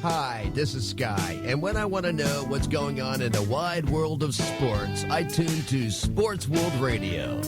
Hi, this is Sky, and when I want to know what's going on in the wide world of sports, I tune to Sports World Radio.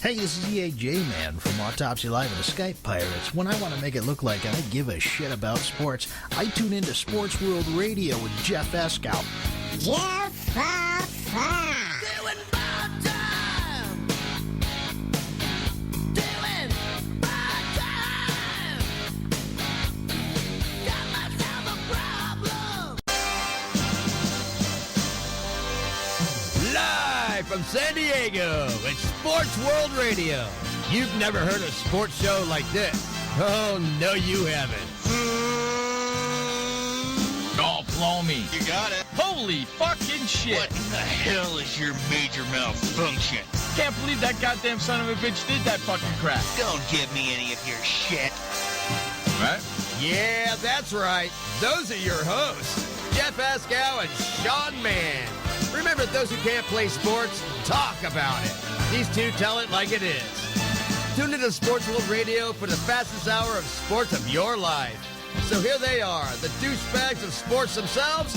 Hey, this is EAJ-Man from Autopsy Live and the Skype Pirates. When I want to make it look like I give a shit about sports, I tune into Sports World Radio with Jeff Eskow. Jeff Doing bad time. Doing bad time. Got myself a problem. from San Diego, it's Sports World Radio. You've never heard a sports show like this. Oh, no, you haven't. Oh, blow me. You got it. Holy fucking shit. What in the hell is your major malfunction? Can't believe that goddamn son of a bitch did that fucking crap. Don't give me any of your shit. Right? Yeah, that's right. Those are your hosts, Jeff Escow and Sean Mann. Remember, those who can't play sports, talk about it. These two tell it like it is. Tune into Sports World Radio for the fastest hour of sports of your life. So here they are, the douchebags of sports themselves,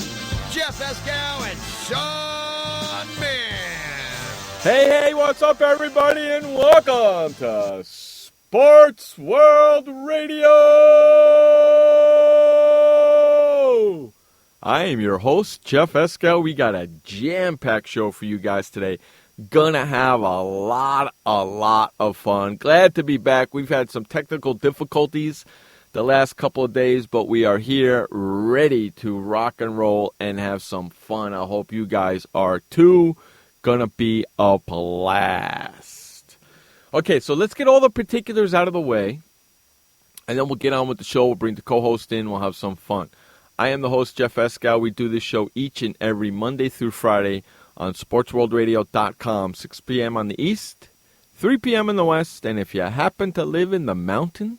Jeff Escow and Sean Mann. Hey, what's up, everybody, and welcome to Sports World Radio. I am your host, Jeff Escow. We got a jam-packed show for you guys today. Gonna have a lot of fun. Glad to be back. We've had some technical difficulties the last couple of days, but we are here ready to rock and roll and have some fun. I hope you guys are too. Gonna be a blast. Okay, so let's get all the particulars out of the way, and then we'll get on with the show. We'll bring the co-host in. We'll have some fun. I am the host, Jeff Escow. We do this show each and every Monday through Friday on SportsWorldRadio.com, 6 p.m. on the East, 3 p.m. in the West, and if you happen to live in the mountain,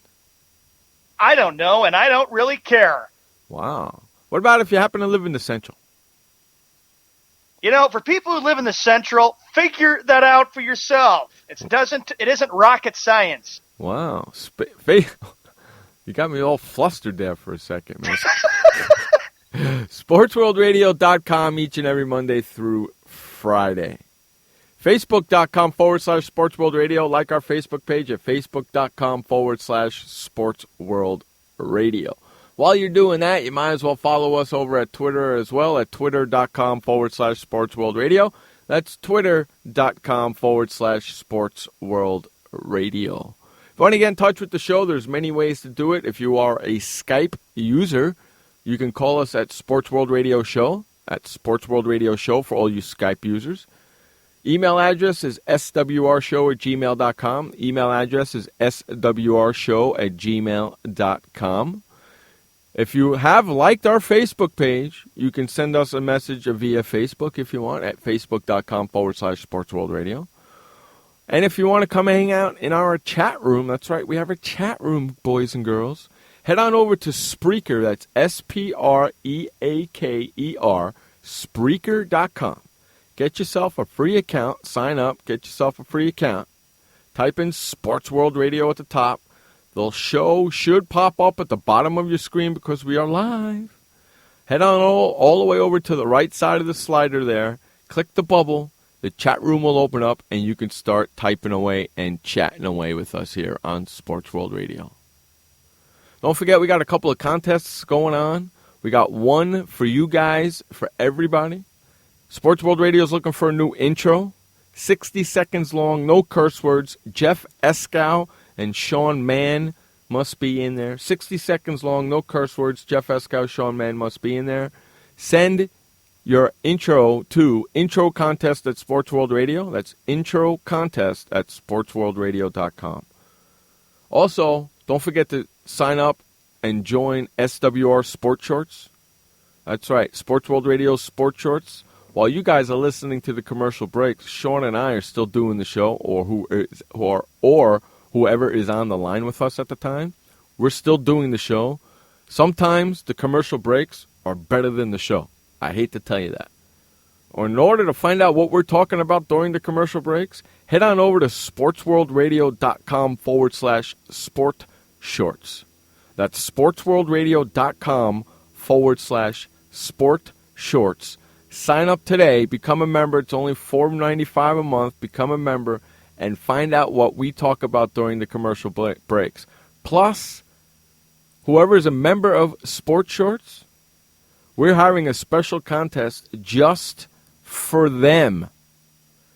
I don't know, and I don't really care. Wow. What about if you happen to live in the Central? You know, for people who live in the Central, figure that out for yourself. It isn't rocket science. Wow. You got me all flustered there for a second, man. SportsWorldRadio.com each and every Monday through Friday. Facebook.com/SportsWorldRadio. Like our Facebook page at Facebook.com/SportsWorldRadio. While you're doing that, you might as well follow us over at Twitter as well at Twitter.com/SportsWorldRadio. That's Twitter.com/SportsWorldRadio. If you want to get in touch with the show, there's many ways to do it. If you are a Skype user, you can call us at Sports World Radio Show, at Sports World Radio Show for all you Skype users. Email address is swrshow@gmail.com. Email address is swrshow@gmail.com. If you have liked our Facebook page, you can send us a message via Facebook if you want at facebook.com/SportsWorldRadio. And if you want to come hang out in our chat room, that's right, we have a chat room, boys and girls. Head on over to Spreaker, that's Spreaker, Spreaker.com. Get yourself a free account, sign up, get yourself a free account. Type in Sports World Radio at the top. The show should pop up at the bottom of your screen because we are live. Head on all the way over to the right side of the slider there. Click the bubble. The chat room will open up, and you can start typing away and chatting away with us here on Sports World Radio. Don't forget, we got a couple of contests going on. We got one for you guys, for everybody. Sports World Radio is looking for a new intro. 60 seconds long, no curse words. Jeff Escow and Sean Mann must be in there. 60 seconds long, no curse words. Jeff Escow, Sean Mann must be in there. Send your intro to intro contest at Sports World Radio. That's intro contest at sportsworldradio.com. Also, don't forget to sign up and join SWR Sports Shorts. That's right, Sports World Radio Sports Shorts. While you guys are listening to the commercial breaks, Sean and I are still doing the show, or whoever is on the line with us at the time. We're still doing the show. Sometimes the commercial breaks are better than the show. I hate to tell you that. Or in order to find out what we're talking about during the commercial breaks, head on over to sportsworldradio.com/sportshorts. That's sportsworldradio.com/sportshorts. Sign up today. Become a member. It's only $4.95 a month. Become a member and find out what we talk about during the commercial breaks. Plus, whoever is a member of Sports Shorts, we're having a special contest just for them.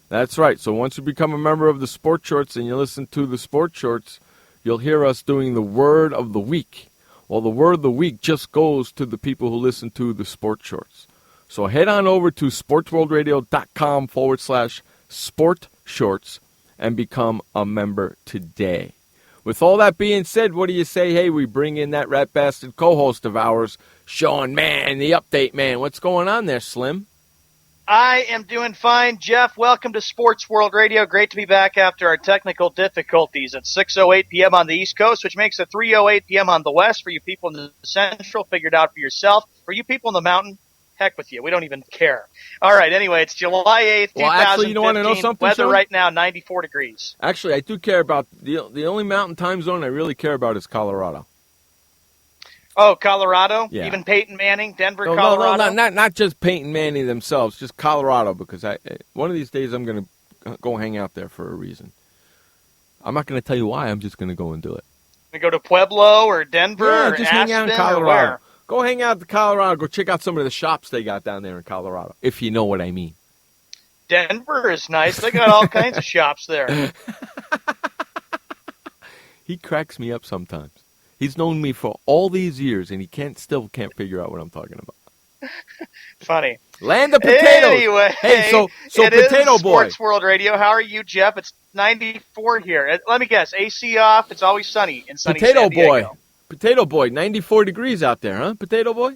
That's right. So once you become a member of the Sports Shorts and you listen to the Sports Shorts, you'll hear us doing the Word of the Week. Well, the Word of the Week just goes to the people who listen to the Sports Shorts. So head on over to sportsworldradio.com Sport Shorts and become a member today. With all that being said, what do you say, hey, we bring in that rat bastard co-host of ours, Sean Man, the update man. What's going on there, Slim? I am doing fine, Jeff. Welcome to Sports World Radio. Great to be back after our technical difficulties at 6:08 p.m. on the East Coast, which makes it 3:08 p.m. on the West. For you people in the Central, figure it out for yourself. For you people in the Mountain, heck with you. We don't even care. All right, anyway, it's July 8th, 2015. Actually, you don't want to know something, Weather Sean? right now, 94 degrees. Actually, I do care about, the only mountain time zone I really care about is Colorado. Oh, Colorado? Yeah. Even Peyton Manning, Denver, No, Colorado? not just Peyton Manning themselves, just Colorado, because one of these days I'm going to go hang out there for a reason. I'm not going to tell you why, I'm just going to go and do it. We go to Pueblo or Denver or just Aspen hang out in or Colorado. where? Go hang out in Colorado. Go check out some of the shops they got down there in Colorado, if you know what I mean. Denver is nice. They got all kinds of shops there. He cracks me up sometimes. He's known me for all these years, and he still can't figure out what I'm talking about. Funny. Land of potatoes. Anyway, hey, so it Potato is Boy. Sports World Radio. How are you, Jeff? It's 94 here. Let me guess. AC off. It's always sunny in sunny Potato San Diego. Boy. Potato Boy. 94 degrees out there, huh? Potato Boy?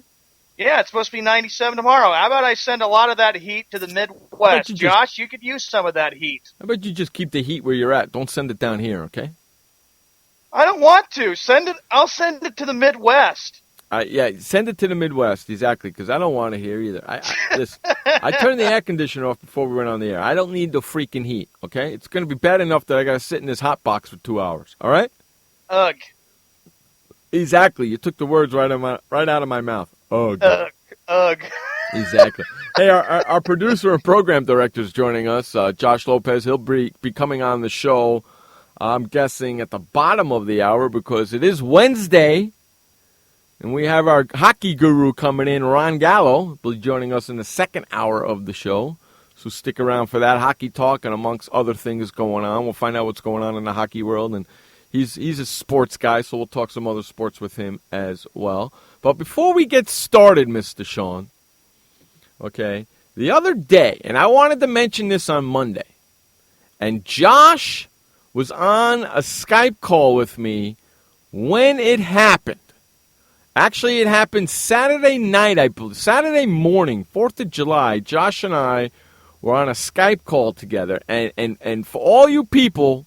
Yeah, it's supposed to be 97 tomorrow. How about I send a lot of that heat to the Midwest? Josh, you could use some of that heat. How about you just keep the heat where you're at? Don't send it down here, okay? I don't want to. I'll send it to the Midwest. Yeah, send it to the Midwest, exactly, because I don't want to hear either. Listen, I turned the air conditioner off before we went on the air. I don't need the freaking heat, okay? It's going to be bad enough that I got to sit in this hot box for 2 hours, all right? Ugh. Exactly. You took the words right out of my mouth. Ugh. Ugh. Exactly. Hey, our producer and program director is joining us, Josh Lopez. He'll be coming on the show, I'm guessing, at the bottom of the hour because it is Wednesday. And we have our hockey guru coming in, Ron Gallo, will be joining us in the second hour of the show. So stick around for that hockey talk and amongst other things going on. We'll find out what's going on in the hockey world. And he's a sports guy, so we'll talk some other sports with him as well. But before we get started, Mr. Sean, okay, the other day, and I wanted to mention this on Monday, and Josh was on a Skype call with me when it happened. Actually, it happened Saturday night, I believe. Saturday morning, 4th of July, Josh and I were on a Skype call together. And for all you people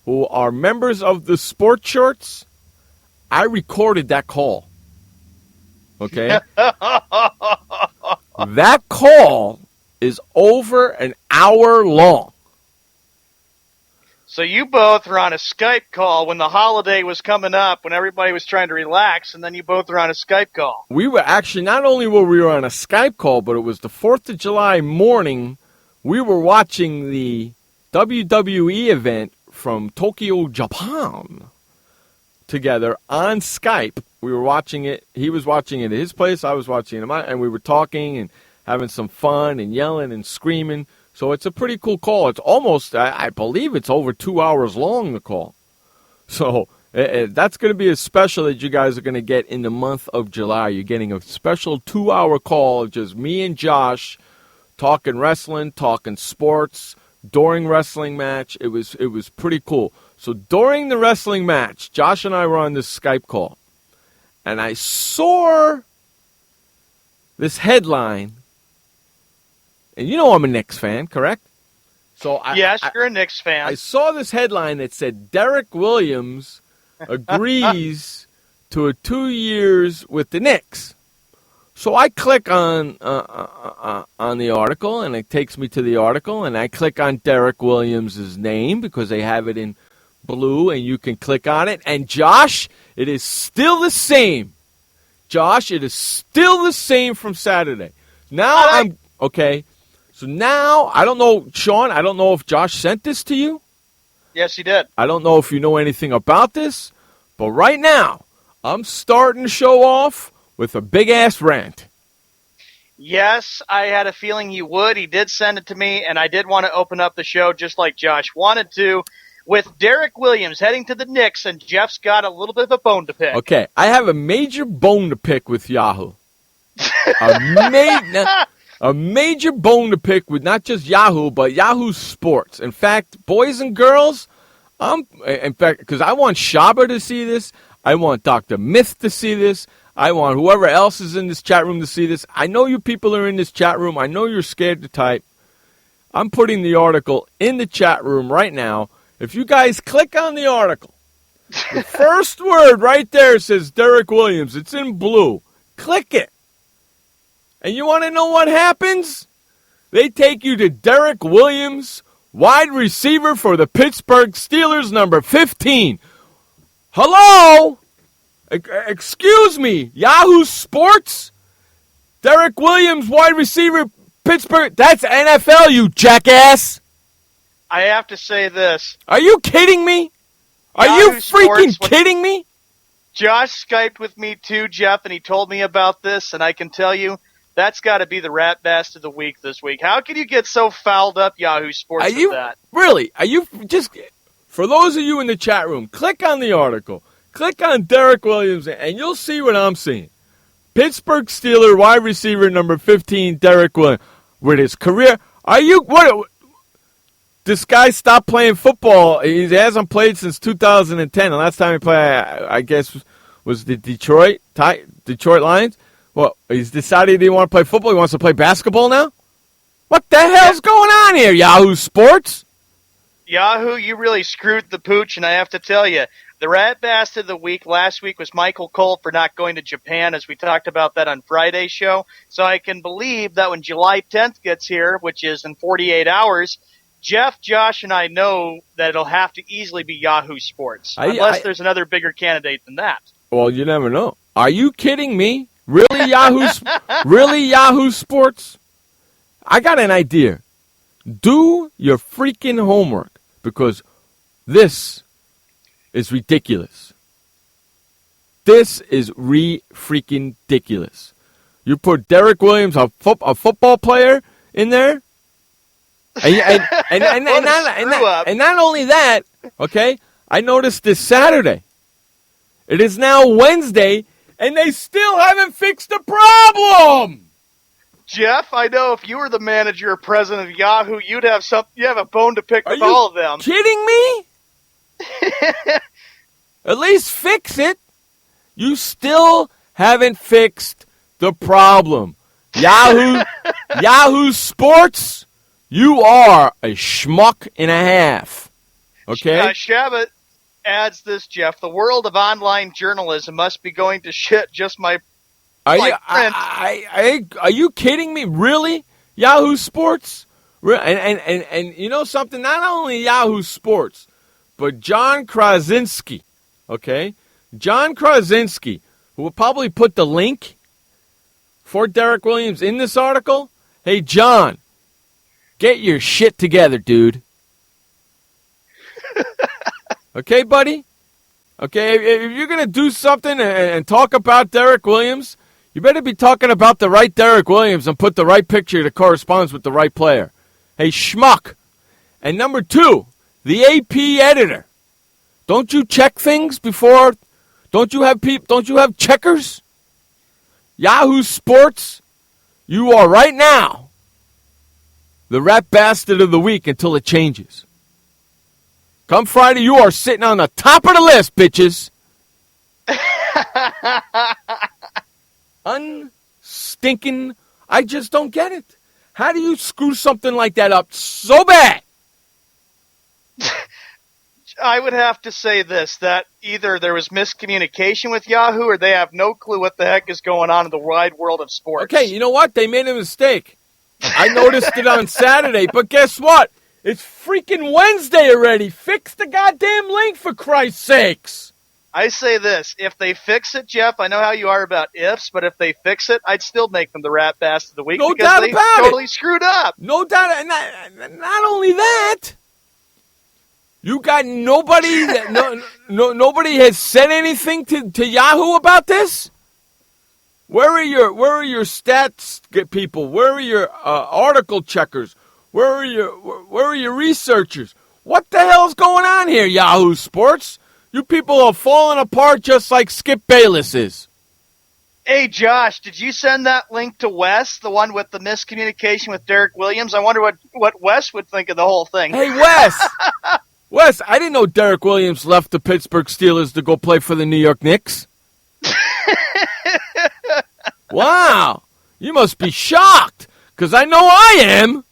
who are members of the Sport Shorts, I recorded that call. Okay? That call is over an hour long. So you both were on a Skype call when the holiday was coming up, when everybody was trying to relax, and then you both were on a Skype call. We were actually, not only were we on a Skype call, but it was the 4th of July morning. We were watching the WWE event from Tokyo, Japan, together on Skype. We were watching it. He was watching it at his place. I was watching it at mine, and we were talking and having some fun and yelling and screaming. So it's a pretty cool call. It's almost, I believe it's over 2 hours long, the call. So that's going to be a special that you guys are going to get in the month of July. You're getting a special 2-hour call of just me and Josh talking wrestling, talking sports, during wrestling match. It was pretty cool. So during the wrestling match, Josh and I were on this Skype call. And I saw this headline. And you know I'm a Knicks fan, correct? So Yes, you're a Knicks fan. I saw this headline that said Derek Williams agrees to 2 years with the Knicks. So I click on the article, and it takes me to the article, and I click on Derek Williams' name because they have it in blue, and you can click on it. And Josh, it is still the same. Josh, it is still the same from Saturday. Now I'm okay. So now, I don't know, Sean, I don't know if Josh sent this to you. Yes, he did. I don't know if you know anything about this, but right now, I'm starting to show off with a big-ass rant. Yes, I had a feeling he would. He did send it to me, and I did want to open up the show just like Josh wanted to, with Derek Williams heading to the Knicks, and Jeff's got a little bit of a bone to pick. Okay, a major bone to pick with not just Yahoo, but Yahoo Sports. In fact, boys and girls, because I want Shaba to see this. I want Dr. Myth to see this. I want whoever else is in this chat room to see this. I know you people are in this chat room. I know you're scared to type. I'm putting the article in the chat room right now. If you guys click on the article, the first word right there says Derek Williams. It's in blue. Click it. And you want to know what happens? They take you to Derek Williams, wide receiver for the Pittsburgh Steelers, number 15. Hello? Excuse me, Yahoo Sports? Derek Williams, wide receiver, Pittsburgh. That's NFL, you jackass. I have to say this. Are you kidding me? Are Yahoo you freaking Sports, kidding me? Josh Skyped with me too, Jeff, and he told me about this, and I can tell you, that's got to be the Rat Bast of the week this week. How can you get so fouled up, Yahoo Sports, with that? Really? Are you just, for those of you in the chat room, click on the article. Click on Derek Williams, and you'll see what I'm seeing. Pittsburgh Steelers wide receiver number 15, Derek Williams, with his career. Are you, what? This guy stopped playing football. He hasn't played since 2010. The last time he played, I guess, was the Detroit Lions. Well, he's decided he didn't want to play football. He wants to play basketball now? What the hell's going on here, Yahoo Sports? Yahoo, you really screwed the pooch, and I have to tell you, the Rat Bastard of the week last week was Michael Cole for not going to Japan, as we talked about that on Friday's show. So I can believe that when July 10th gets here, which is in 48 hours, Jeff, Josh, and I know that it'll have to easily be Yahoo Sports, unless there's another bigger candidate than that. Well, you never know. Are you kidding me? Really, Yahoo Sports? I got an idea. Do your freaking homework, because this is ridiculous. This is freaking ridiculous. You put Derek Williams, a football player, in there, and not only that, okay, I noticed this Saturday. It is now Wednesday, and they still haven't fixed the problem. Jeff, I know if you were the manager or president of Yahoo, you have a bone to pick with all of them. Are you kidding me? At least fix it. You still haven't fixed the problem. Yahoo Sports, you are a schmuck and a half. Okay? Shabbat adds this, Jeff. The world of online journalism must be going to shit just print. Are you kidding me? Really? Yahoo Sports? And you know something? Not only Yahoo Sports, but John Krasinski, okay? John Krasinski, who will probably put the link for Derek Williams in this article. Hey, John, get your shit together, dude. Okay, buddy? Okay, if you're going to do something and talk about Derek Williams, you better be talking about the right Derek Williams and put the right picture that corresponds with the right player. Hey, schmuck. And number 2, the AP editor. Don't you check things before? Don't you have checkers? Yahoo Sports, you are right now the Rat Bastard of the week until it changes. Come Friday, you are sitting on the top of the list, bitches. Unstinking. I just don't get it. How do you screw something like that up so bad? I would have to say this, that either there was miscommunication with Yahoo or they have no clue what the heck is going on in the wide world of sports. Okay, you know what? They made a mistake. I noticed it on Saturday, but guess what? It's freaking Wednesday already. Fix the goddamn link, for Christ's sakes. I say this, if they fix it, Jeff, I know how you are about ifs, but if they fix it, I'd still make them the Rat Bastard of the week because they totally screwed up. No doubt. Not only that, you got nobody that nobody has said anything to Yahoo about this. Where are your stats people? Where are your article checkers? Where are your researchers? What the hell's going on here, Yahoo Sports? You people are falling apart just like Skip Bayless is. Hey, Josh, did you send that link to Wes, the one with the miscommunication with Derek Williams? I wonder what Wes would think of the whole thing. Hey, Wes! Wes, I didn't know Derek Williams left the Pittsburgh Steelers to go play for the New York Knicks. Wow. You must be shocked, because I know I am.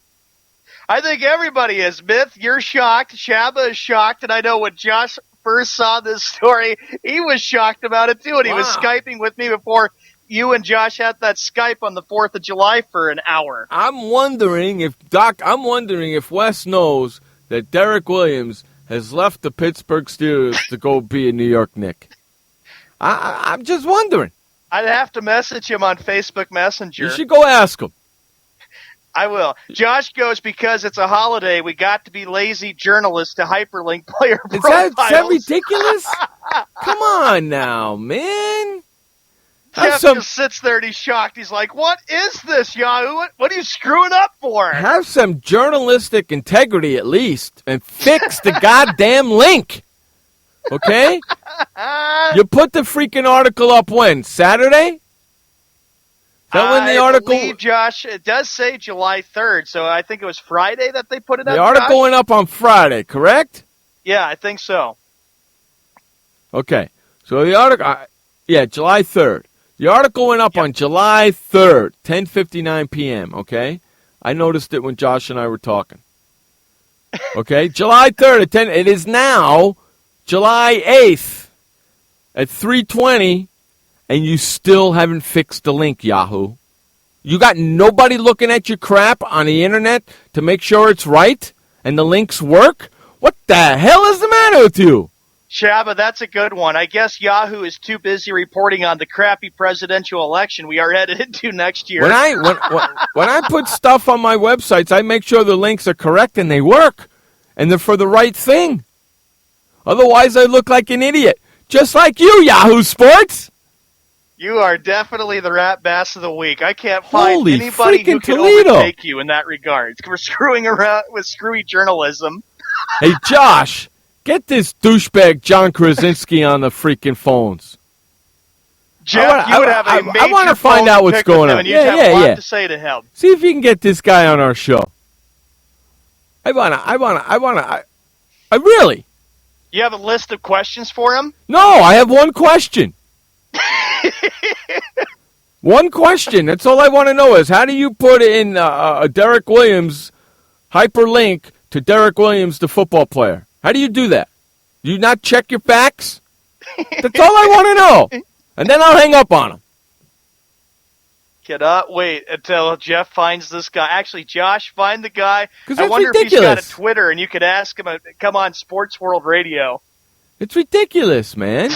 I think everybody is. Myth, you're shocked. Shabba is shocked, and I know when Josh first saw this story, he was shocked about it, too, and he was Skyping with me before you and Josh had that Skype on the 4th of July for an hour. I'm wondering if Wes knows that Derek Williams has left the Pittsburgh Steelers to go be a New York Knick. I'm just wondering. I'd have to message him on Facebook Messenger. You should go ask him. I will. Josh goes, because it's a holiday, we got to be lazy journalists to hyperlink player profiles. Is that ridiculous? Come on now, man. Jeff just sits there and he's shocked. He's like, what is this, Yahoo? What are you screwing up for? Have some journalistic integrity at least and fix the goddamn link. Okay? You put the freaking article up when? Saturday? Is that when the article... I believe, Josh, it does say July 3rd, so I think it was Friday that they put it up, The article Josh? went up on Friday, correct? Yeah, I think so. Okay. So the article... July 3rd. The article went up on July 3rd, 10:59 p.m., okay? I noticed it when Josh and I were talking. Okay? July 3rd at 10... It is now July 8th at 3:20, and you still haven't fixed the link, Yahoo. You got nobody looking at your crap on the internet to make sure it's right and the links work? What the hell is the matter with you? Shabba, that's a good one. I guess Yahoo is too busy reporting on the crappy presidential election we are headed into next year. When I put stuff on my websites, I make sure the links are correct and they work, and they're for the right thing. Otherwise, I look like an idiot, just like you, Yahoo Sports. You are definitely the rat bass of the week. I can't find anybody who can Toledo. overtake you in that regard. We're screwing around with screwy journalism. Hey, Josh. Get this douchebag John Krasinski on the freaking phones. Jeff, you would have a major I want to find out what's going on. And you'd have a lot to say to him. See if you can get this guy on our show. I really. You have a list of questions for him? No, I have one question. One question. That's all I want to know is how do you put in a Derek Williams hyperlink to Derek Williams, the football player? How do you do that? Do you not check your facts? That's all I want to know. And then I'll hang up on him. Cannot wait until Jeff finds this guy. Actually, Josh, find the guy. I wonder if he's got a Twitter, and you could ask him to come on Sports World Radio. It's ridiculous, man.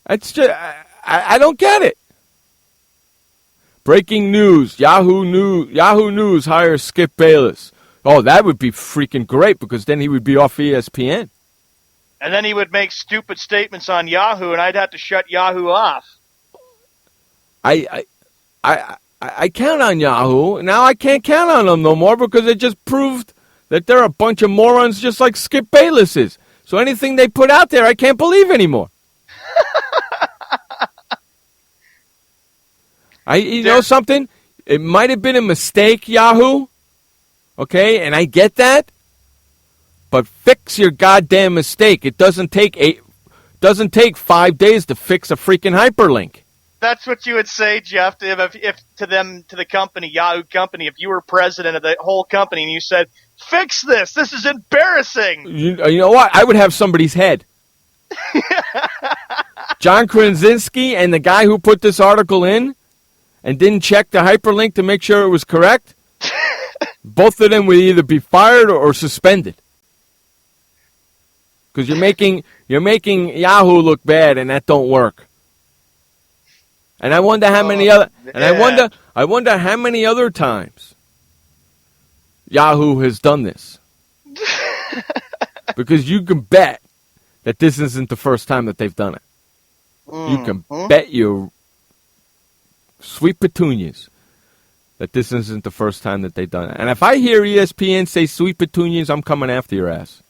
It's just, I don't get it. Breaking news. Yahoo News hires Skip Bayless. Oh, that would be freaking great because then he would be off ESPN. And then he would make stupid statements on Yahoo, and I'd have to shut Yahoo off. I count on Yahoo. Now I can't count on them no more because it just proved that they're a bunch of morons just like Skip Bayless is. So anything they put out there, I can't believe anymore. You know something? It might have been a mistake, Yahoo. Okay, and I get that. But fix your goddamn mistake. It doesn't take 5 days to fix a freaking hyperlink. That's what you would say, Jeff, if to the company, Yahoo company, if you were president of the whole company and you said, fix this. This is embarrassing. You know what? I would have somebody's head. John Krasinski and the guy who put this article in and didn't check the hyperlink to make sure it was correct, both of them would either be fired or suspended. Because you're making Yahoo look bad, and that don't work. And I wonder how many other. And I wonder how many other times Yahoo has done this. Because you can bet that this isn't the first time that they've done it. You can bet your sweet petunias that this isn't the first time that they've done it. And if I hear ESPN say sweet petunias, I'm coming after your ass.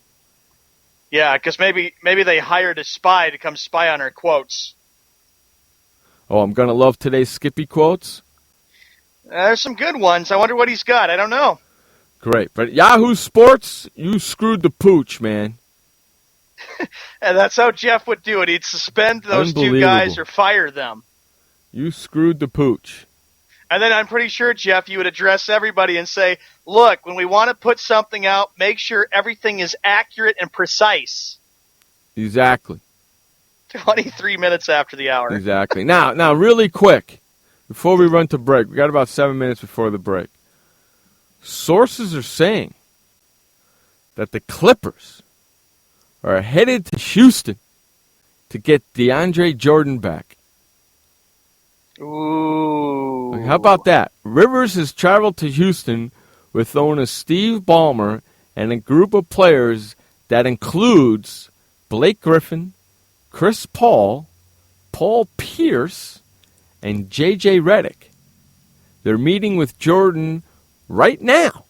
Yeah, because maybe they hired a spy to come spy on our quotes. Oh, I'm going to love today's Skippy quotes. There's some good ones. I wonder what he's got. I don't know. Great. But Yahoo Sports, you screwed the pooch, man. And that's how Jeff would do it. He'd suspend those two guys or fire them. You screwed the pooch. And then I'm pretty sure, Jeff, you would address everybody and say, look, when we want to put something out, make sure everything is accurate and precise. Exactly. 23 minutes after the hour. Exactly. Now, really quick, before we run to break, we got about 7 minutes before the break. Sources are saying that the Clippers are headed to Houston to get D.Jordan back. Ooh. How about that? Rivers has traveled to Houston with owner Steve Ballmer and a group of players that includes Blake Griffin, Chris Paul, Paul Pierce, and J.J. Redick. They're meeting with Jordan right now.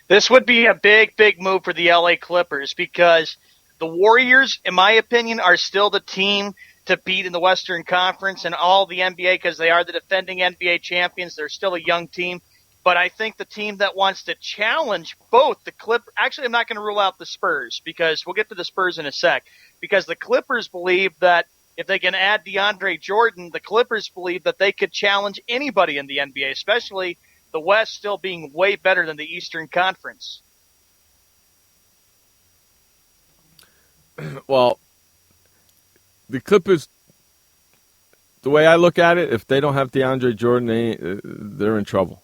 This would be a big, big move for the LA Clippers because the Warriors, in my opinion, are still the team to beat in the Western Conference and all the NBA because they are the defending NBA champions. They're still a young team. But I think the team that wants to challenge both the Clippers – actually, I'm not going to rule out the Spurs because we'll get to the Spurs in a sec because the Clippers believe that if they can add DeAndre Jordan, the Clippers believe that they could challenge anybody in the NBA, especially the West still being way better than the Eastern Conference. Well, the Clippers, the way I look at it, if they don't have DeAndre Jordan, they're in trouble.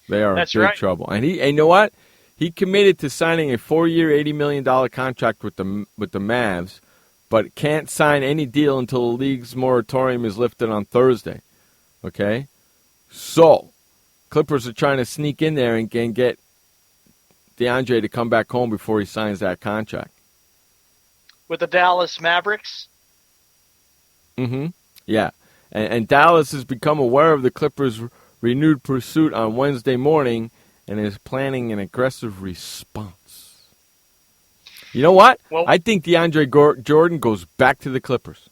They are in big trouble. And you know what? He committed to signing a 4-year, $80 million contract with the Mavs, but can't sign any deal until the league's moratorium is lifted on Thursday. Okay? So, Clippers are trying to sneak in there and get DeAndre to come back home before he signs that contract. With the Dallas Mavericks? Mm-hmm. Yeah. And Dallas has become aware of the Clippers' renewed pursuit on Wednesday morning and is planning an aggressive response. You know what? Well, I think DeAndre Jordan goes back to the Clippers.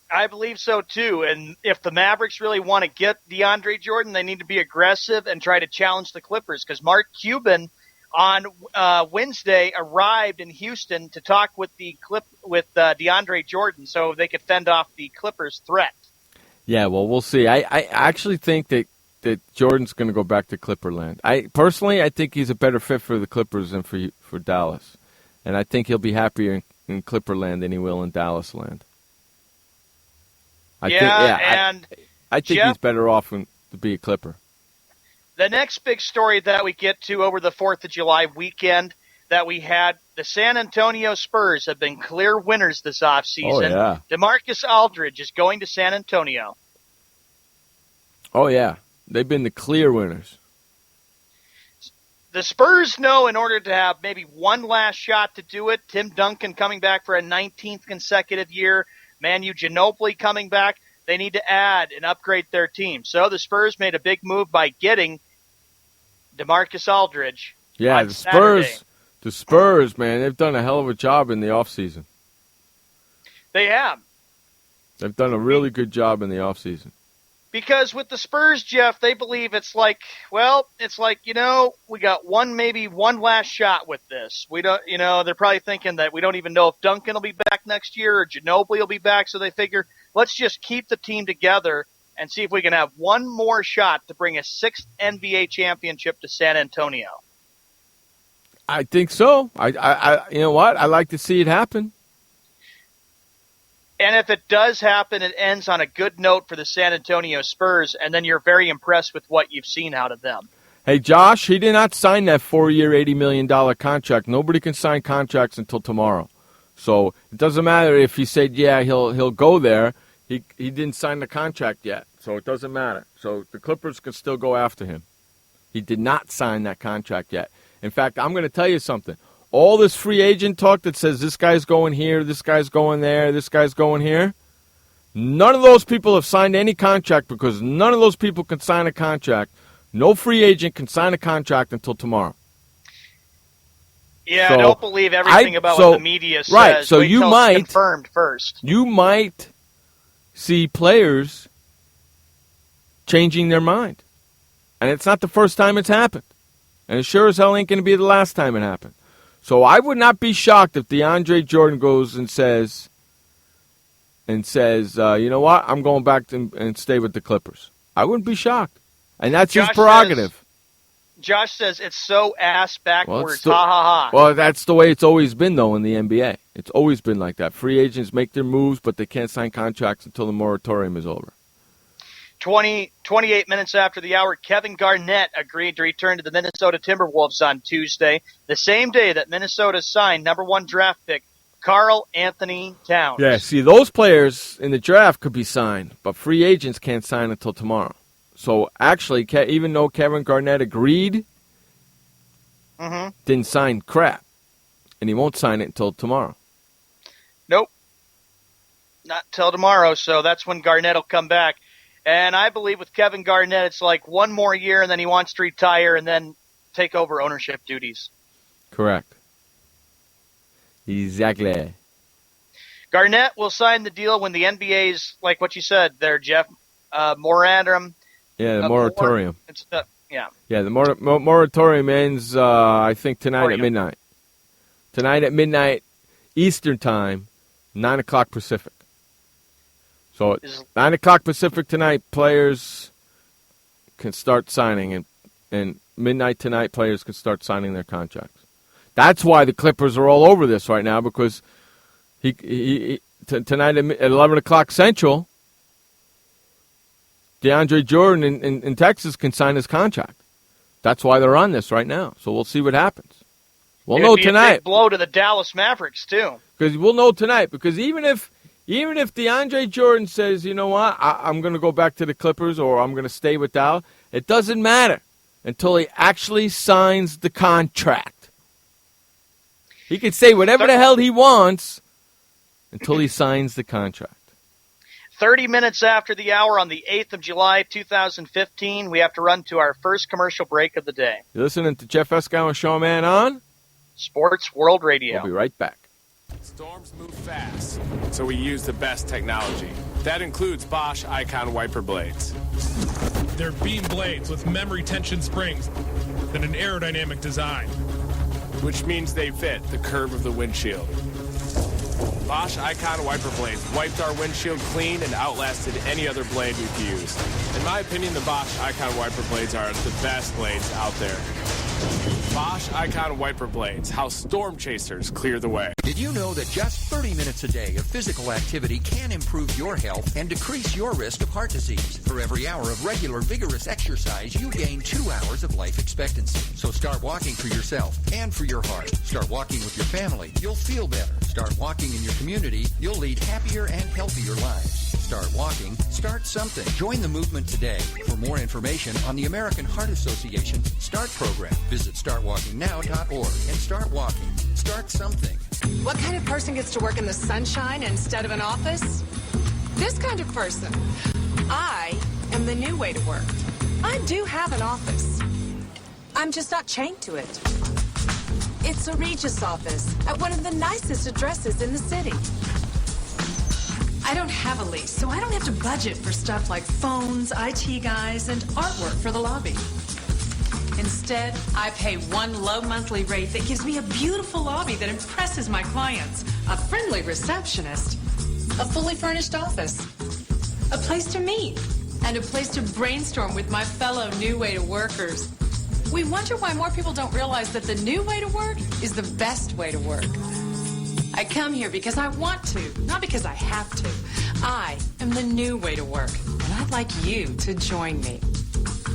I believe so, too. And if the Mavericks really want to get DeAndre Jordan, they need to be aggressive and try to challenge the Clippers because Mark Cuban on Wednesday arrived in Houston to talk with DeAndre Jordan so they could fend off the Clippers' threat. Yeah, well, we'll see. I actually think that Jordan's going to go back to Clipperland. I think he's a better fit for the Clippers than for Dallas. And I think he'll be happier in Clipperland than he will in Dallas land. I think Jeff, he's better off to be a Clipper. The next big story that we get to over the 4th of July weekend that we had, the San Antonio Spurs have been clear winners this offseason. Oh, yeah. DeMarcus Aldridge is going to San Antonio. Oh, yeah. They've been the clear winners. The Spurs know in order to have maybe one last shot to do it, Tim Duncan coming back for a 19th consecutive year, Manu Ginobili coming back, they need to add and upgrade their team. So the Spurs made a big move by getting DeMarcus Aldridge. Yeah, the Spurs, man, they've done a hell of a job in the offseason. They have. They've done a really good job in the offseason. Because with the Spurs, Jeff, they believe we got maybe one last shot with this. We don't, they're probably thinking that we don't even know if Duncan will be back next year or Ginobili will be back. So they figure, let's just keep the team together and see if we can have one more shot to bring a 6th NBA championship to San Antonio. I think so. I you know what? I like to see it happen. And if it does happen, it ends on a good note for the San Antonio Spurs, and then you're very impressed with what you've seen out of them. Hey, Josh, he did not sign that 4-year, $80 million contract. Nobody can sign contracts until tomorrow. So it doesn't matter if he said, yeah, he'll go there. He didn't sign the contract yet, so it doesn't matter. So the Clippers can still go after him. He did not sign that contract yet. In fact, I'm going to tell you something. All this free agent talk that says this guy's going here, this guy's going there, this guy's going here, none of those people have signed any contract because none of those people can sign a contract. No free agent can sign a contract until tomorrow. Yeah, So don't believe everything about what the media says. Right, so Wait you till might it's confirmed first. You might see players changing their mind. And it's not the first time it's happened. And it sure as hell ain't going to be the last time it happened. So I would not be shocked if DeAndre Jordan goes and says, you know what, I'm going back and stay with the Clippers. I wouldn't be shocked. And that's his prerogative. Josh says it's so ass backwards. Well, ha, ha, ha. Well, that's the way it's always been, though, in the NBA. It's always been like that. Free agents make their moves, but they can't sign contracts until the moratorium is over. 28 minutes after the hour, Kevin Garnett agreed to return to the Minnesota Timberwolves on Tuesday, the same day that Minnesota signed number 1 draft pick Karl Anthony Towns. Yeah, see, those players in the draft could be signed, but free agents can't sign until tomorrow. So, actually, even though Kevin Garnett agreed, didn't sign crap. And he won't sign it until tomorrow. Nope. Not till tomorrow, so that's when Garnett will come back. And I believe with Kevin Garnett, it's like one more year, and then he wants to retire and then take over ownership duties. Correct. Exactly. Garnett will sign the deal when the NBA's, like what you said there, Jeff, moratorium. Yeah, the moratorium. Yeah, the moratorium ends, I think, tonight at midnight. Tonight at midnight, Eastern Time, 9 o'clock Pacific. So at 9 o'clock Pacific tonight, players can start signing, and midnight tonight, players can start signing their contracts. That's why the Clippers are all over this right now, because tonight at 11 o'clock Central, DeAndre Jordan in Texas can sign his contract. That's why they're on this right now. So we'll see what happens. We'll know tonight. A big blow to the Dallas Mavericks too. Because we'll know tonight. Because even if DeAndre Jordan says, you know what, I'm going to go back to the Clippers or I'm going to stay with Dallas, it doesn't matter until he actually signs the contract. He can say whatever the hell he wants until he signs the contract. 30 minutes after the hour on the 8th of July, 2015, we have to run to our first commercial break of the day. You're listening to Jeff Escow and Showman on Sports World Radio. We'll be right back. Storms move fast, so we use the best technology. That includes Bosch Icon wiper blades. They're beam blades with memory tension springs and an aerodynamic design, which means they fit the curve of the windshield. Bosch Icon wiper blades wiped our windshield clean and outlasted any other blade we've used. In my opinion, the Bosch Icon wiper blades are the best blades out there. Bosch Icon wiper blades, how storm chasers clear the way. Did you know that just 30 minutes a day of physical activity can improve your health and decrease your risk of heart disease? For every hour of regular, vigorous exercise, you gain 2 hours of life expectancy. So start walking for yourself and for your heart. Start walking with your family. You'll feel better. Start walking in your community. You'll lead happier and healthier lives. Start walking. Start something. Join the movement today. For more information on the American Heart Association START program, visit startwalkingnow.org and start walking. Start something. What kind of person gets to work in the sunshine instead of an office? This kind of person. I am the new way to work. I do have an office. I'm just not chained to it. It's a Regis office at one of the nicest addresses in the city. I don't have a lease, so I don't have to budget for stuff like phones, IT guys, and artwork for the lobby. Instead, I pay one low monthly rate that gives me a beautiful lobby that impresses my clients, a friendly receptionist, a fully furnished office, a place to meet, and a place to brainstorm with my fellow New Way to Workers. We wonder why more people don't realize that the new way to work is the best way to work. I come here because I want to, not because I have to. I am the new way to work, and I'd like you to join me.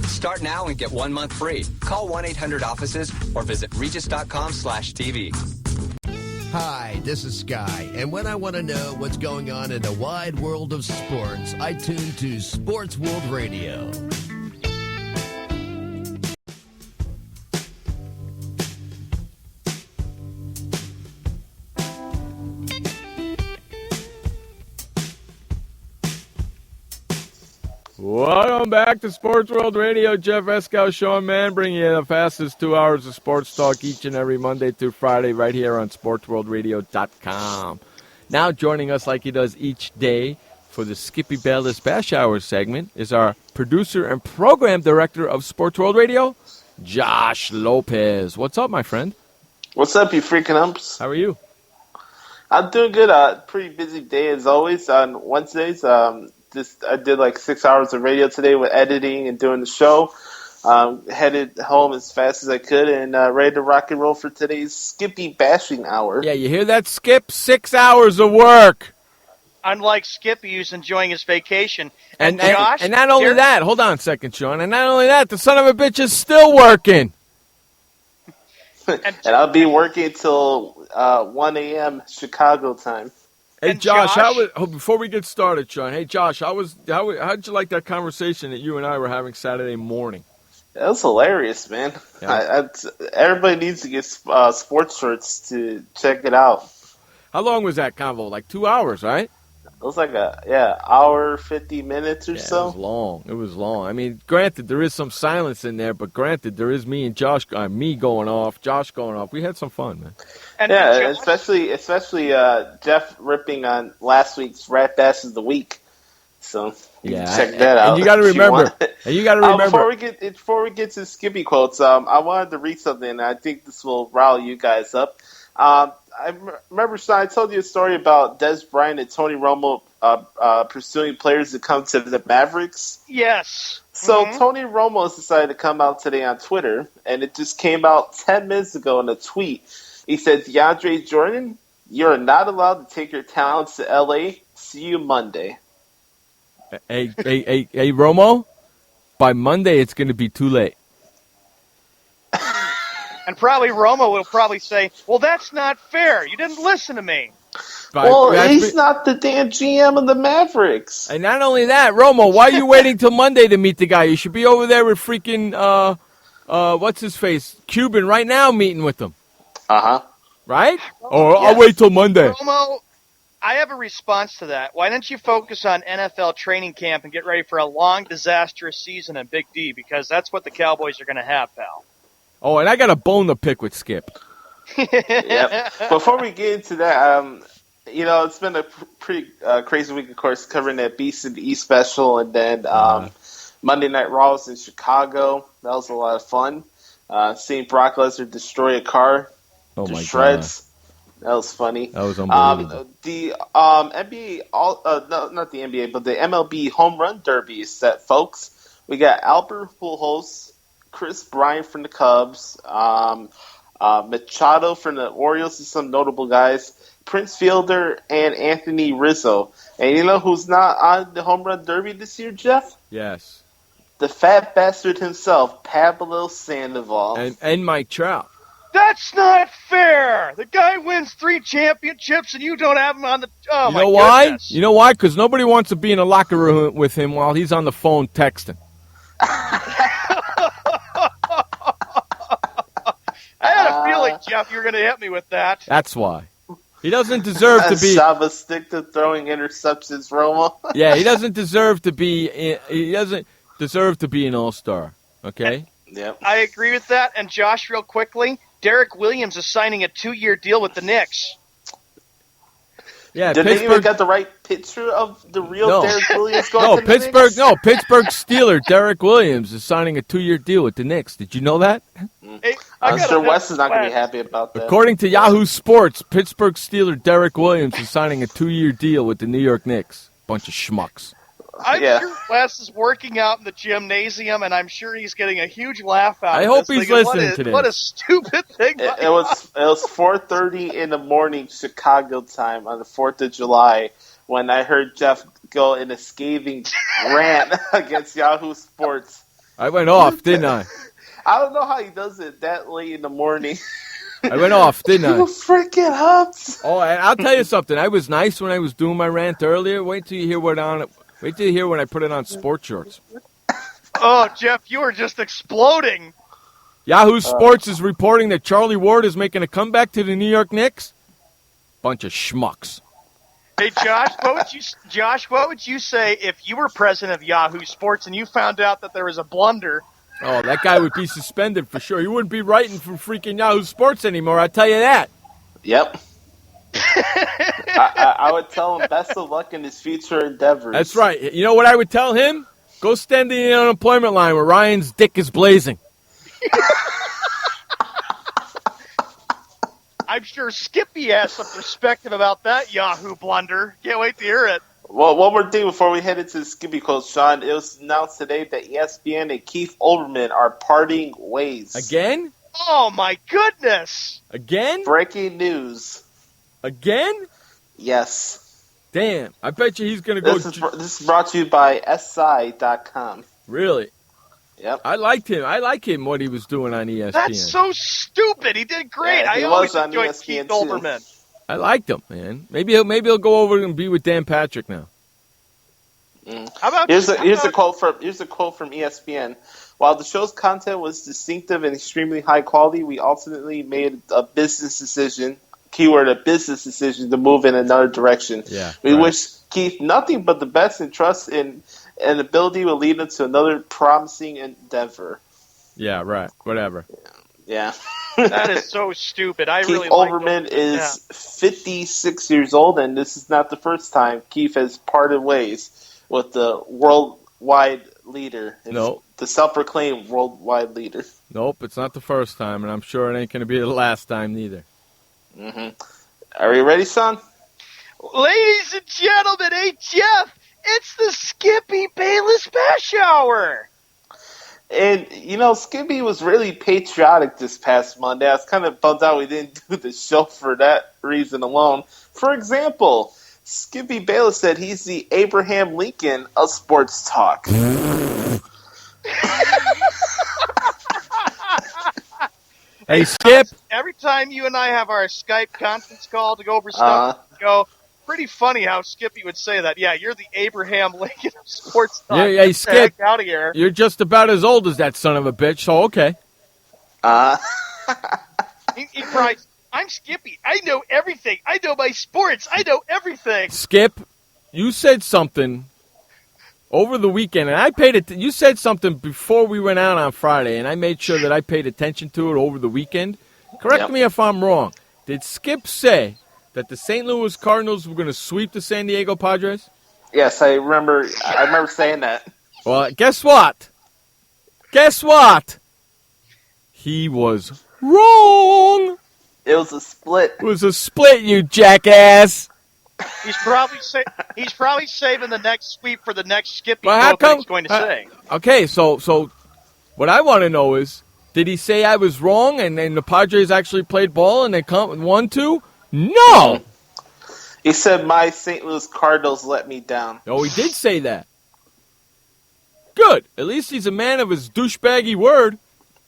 Start now and get 1 month free. Call 1-800-OFFICES or visit regis.com/TV. Hi, this is Sky, and when I want to know what's going on in the wide world of sports, I tune to Sports World Radio. Welcome back to Sports World Radio. Jeff Eskow, Sean Mann, bringing you the fastest 2 hours of sports talk each and every Monday through Friday right here on SportsWorldRadio.com. Now joining us like he does each day for the Skippy Bayless Bash Hour segment is our producer and program director of Sports World Radio, Josh Lopez. What's up, my friend? What's up, you freaking umps? How are you? I'm doing good. Pretty busy day as always on Wednesdays. I did like 6 hours of radio today with editing and doing the show. Headed home as fast as I could and ready to rock and roll for today's Skippy Bashing Hour. Yeah, you hear that, Skip? 6 hours of work. Unlike Skippy, who's enjoying his vacation. And Josh, not only that, hold on a second, Sean, and not only that, the son of a bitch is still working. And I'll be working till 1 a.m. Chicago time. Hey, Josh, before we get started, Sean, hey, Josh, how'd you like that conversation that you and I were having Saturday morning? That was hilarious, man. Yeah. Everybody needs to get sports shorts to check it out. How long was that convo? Like 2 hours, right? It was like hour, 50 minutes or so. It was long. I mean, granted, there is some silence in there, but granted, there is me and Josh, me going off, Josh going off. We had some fun, man. And especially Jeff ripping on last week's Rat Bass of the Week. So check that out. And you got to remember. Before we get to Skippy quotes, I wanted to read something, and I think this will rile you guys up. I remember, Sean, I told you a story about Des Bryant and Tony Romo pursuing players to come to the Mavericks. Yes. So Tony Romo has decided to come out today on Twitter, and it just came out 10 minutes ago in a tweet. He said, D.Jordan, you're not allowed to take your talents to L.A. See you Monday. Hey, Romo, by Monday it's going to be too late. And probably Romo will probably say, well, that's not fair. You didn't listen to me. He's not the damn GM of the Mavericks. And not only that, Romo, why are you waiting till Monday to meet the guy? You should be over there with freaking, what's his face, Cuban right now meeting with them. Uh-huh. Right? Or I'll wait till Monday. Romo, I have a response to that. Why don't you focus on NFL training camp and get ready for a long, disastrous season in Big D? Because that's what the Cowboys are going to have, pal. Oh, and I got a bone to pick with Skip. Yep. Before we get into that, it's been a pretty crazy week, of course, covering that Beast in the East special, and then Monday Night Raw was in Chicago. That was a lot of fun. Seeing Brock Lesnar destroy a car to shreds. God. That was funny. That was unbelievable. The NBA, not the NBA, but the MLB Home Run Derby is set, folks. We got Albert Pujols, Chris Bryant from the Cubs, Machado from the Orioles, and some notable guys, Prince Fielder, and Anthony Rizzo. And you know who's not on the Home Run Derby this year, Jeff? Yes. The fat bastard himself, Pablo Sandoval. And Mike Trout. That's not fair. The guy wins 3 championships, and you don't have him on the. Oh, my goodness. You know why? Because nobody wants to be in a locker room with him while he's on the phone texting. I had a feeling, Jeff, you were going to hit me with that. That's why. He doesn't deserve to be. Shava stick to throwing interceptions, Romo. Yeah, he doesn't deserve to be. He doesn't deserve to be an all-star. Okay. Yep. I agree with that. And Josh, real quickly, Derek Williams is signing a 2-year deal with the Knicks. Yeah, did they even get the right picture of the real Derek Williams going to the Pittsburgh? Knicks? No, Pittsburgh Steeler Derek Williams is signing a 2-year deal with the Knicks. Did you know that? Hey, I'm sure Wes is not going to be happy about that. According to Yahoo Sports, Pittsburgh Steeler Derek Williams is signing a 2-year deal with the New York Knicks. Bunch of schmucks. I'm sure Wes is working out in the gymnasium, and I'm sure he's getting a huge laugh out of this. I hope he's listening to this. What a stupid thing. It was 4:30 in the morning Chicago time on the 4th of July when I heard Jeff go in a scathing rant against Yahoo Sports. I went off, didn't I? I don't know how he does it that late in the morning. I went off, didn't I? You freaking huts. Oh, and I'll tell you something. I was nice when I was doing my rant earlier. Wait till you hear when I put it on sports shorts. Oh, Jeff, you were just exploding. Yahoo Sports is reporting that Charlie Ward is making a comeback to the New York Knicks. Bunch of schmucks. Hey, Josh, what would you say if you were president of Yahoo Sports and you found out that there was a blunder? Oh, that guy would be suspended for sure. He wouldn't be writing for freaking Yahoo Sports anymore, I tell you that. Yep. I would tell him best of luck in his future endeavors. That's right. You know what I would tell him? Go stand in the unemployment line where Ryan's dick is blazing. I'm sure Skippy has some perspective about that Yahoo blunder. Can't wait to hear it. Well, one more thing before we head into the Skippy quote, Sean. It was announced today that ESPN and Keith Olbermann are parting ways. Again? Oh, my goodness. Again? Breaking news. Again? Yes. Damn. I bet you he's going to go... This is brought to you by SI.com. Really? Yep. I liked him. I like him, what he was doing on ESPN. That's so stupid. He did great. Yeah, I always enjoyed Keith Olbermann. I liked him, man. Maybe he'll go over and be with Dan Patrick now. How about here's a quote from ESPN. While the show's content was distinctive and extremely high quality, we ultimately made a business decision. Keyword: a business decision to move in another direction. Yeah, we wish Keith nothing but the best and trust in an ability will lead him to another promising endeavor. Yeah, right. Whatever. Yeah. That is so stupid. Keith Olbermann is 56 years old, and this is not the first time Keith has parted ways with the worldwide leader. No. The self-proclaimed worldwide leader. Nope, it's not the first time, and I'm sure it ain't going to be the last time neither. Mm-hmm. Are you ready, son? Ladies and gentlemen, hey, Jeff, it's the Skippy Bayless Bash Hour. And, Skippy was really patriotic this past Monday. I was kind of bummed out we didn't do the show for that reason alone. For example, Skippy Bayless said he's the Abraham Lincoln of sports talk. Hey, Skip. Every time you and I have our Skype conference call to go over stuff, pretty funny how Skippy would say that. Yeah, you're the Abraham Lincoln of sports talk. Yeah, Skip. Out of here. You're just about as old as that son of a bitch, so okay. He cries, I'm Skippy. I know everything. I know my sports. I know everything. Skip, you said something over the weekend, and I paid it. You said something before we went out on Friday, and I made sure that I paid attention to it over the weekend. Correct me if I'm wrong. Did Skip say that the St. Louis Cardinals were going to sweep the San Diego Padres? Yes, I remember saying that. Well, guess what? He was wrong. It was a split. It was a split, you jackass. He's probably saving the next sweep for the next Skippy Well, how quote that come, he's going to say. Okay, so what I want to know is, did he say I was wrong and the Padres actually played ball and they won 2? No. He said my St. Louis Cardinals let me down. Oh, he did say that. Good. At least he's a man of his douchebaggy word.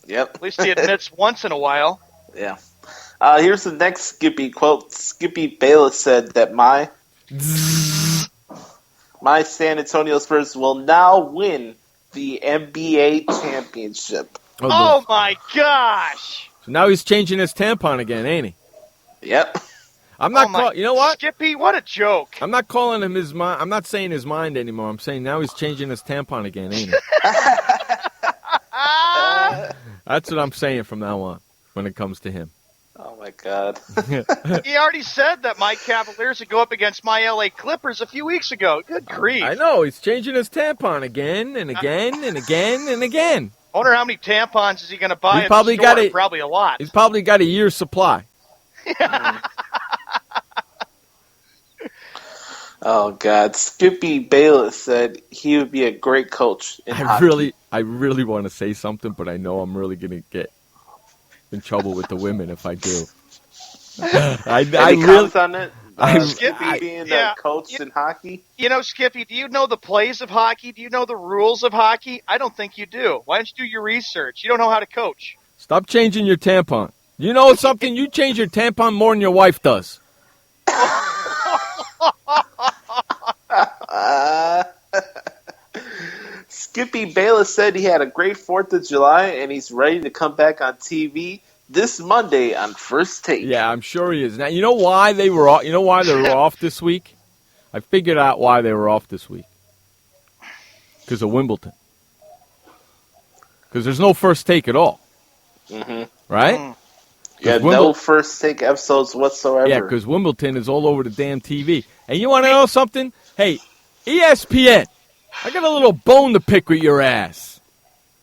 Yep. At least he admits once in a while. Yeah. Here's the next Skippy quote. Skippy Bayless said that my San Antonio Spurs will now win the NBA championship. Oh my gosh! So now he's changing his tampon again, ain't he? Yep. I'm not. You know what, Skippy? What a joke! I'm not calling him his mind. I'm not saying his mind anymore. I'm saying now he's changing his tampon again, ain't he? That's what I'm saying from now on when it comes to him. Oh my God! He already said that my Cavaliers would go up against my LA Clippers a few weeks ago. Good grief! I know he's changing his tampon again and again and again and again. I wonder how many tampons is he going to buy? Probably probably a lot. He's probably got a year's supply. Oh God! Skippy Bayless said he would be a great coach in hockey. I really want to say something, but I know I'm really going to get in trouble with the women if I do. Any comments on it? Skippy being a coach in hockey. Skippy, do you know the plays of hockey? Do you know the rules of hockey? I don't think you do. Why don't you do your research? You don't know how to coach. Stop changing your tampon. You know something? You change your tampon more than your wife does. Skippy Bayless said he had a great 4th of July and he's ready to come back on TV this Monday on First Take. Yeah, I'm sure he is. Now, you know why they were off, off this week? I figured out why they were off this week. Because of Wimbledon. Because there's no first take at all. Mm-hmm. Right? Yeah, no first take episodes whatsoever. Yeah, because Wimbledon is all over the damn TV. And you want to know something? Hey, ESPN, I got a little bone to pick with your ass.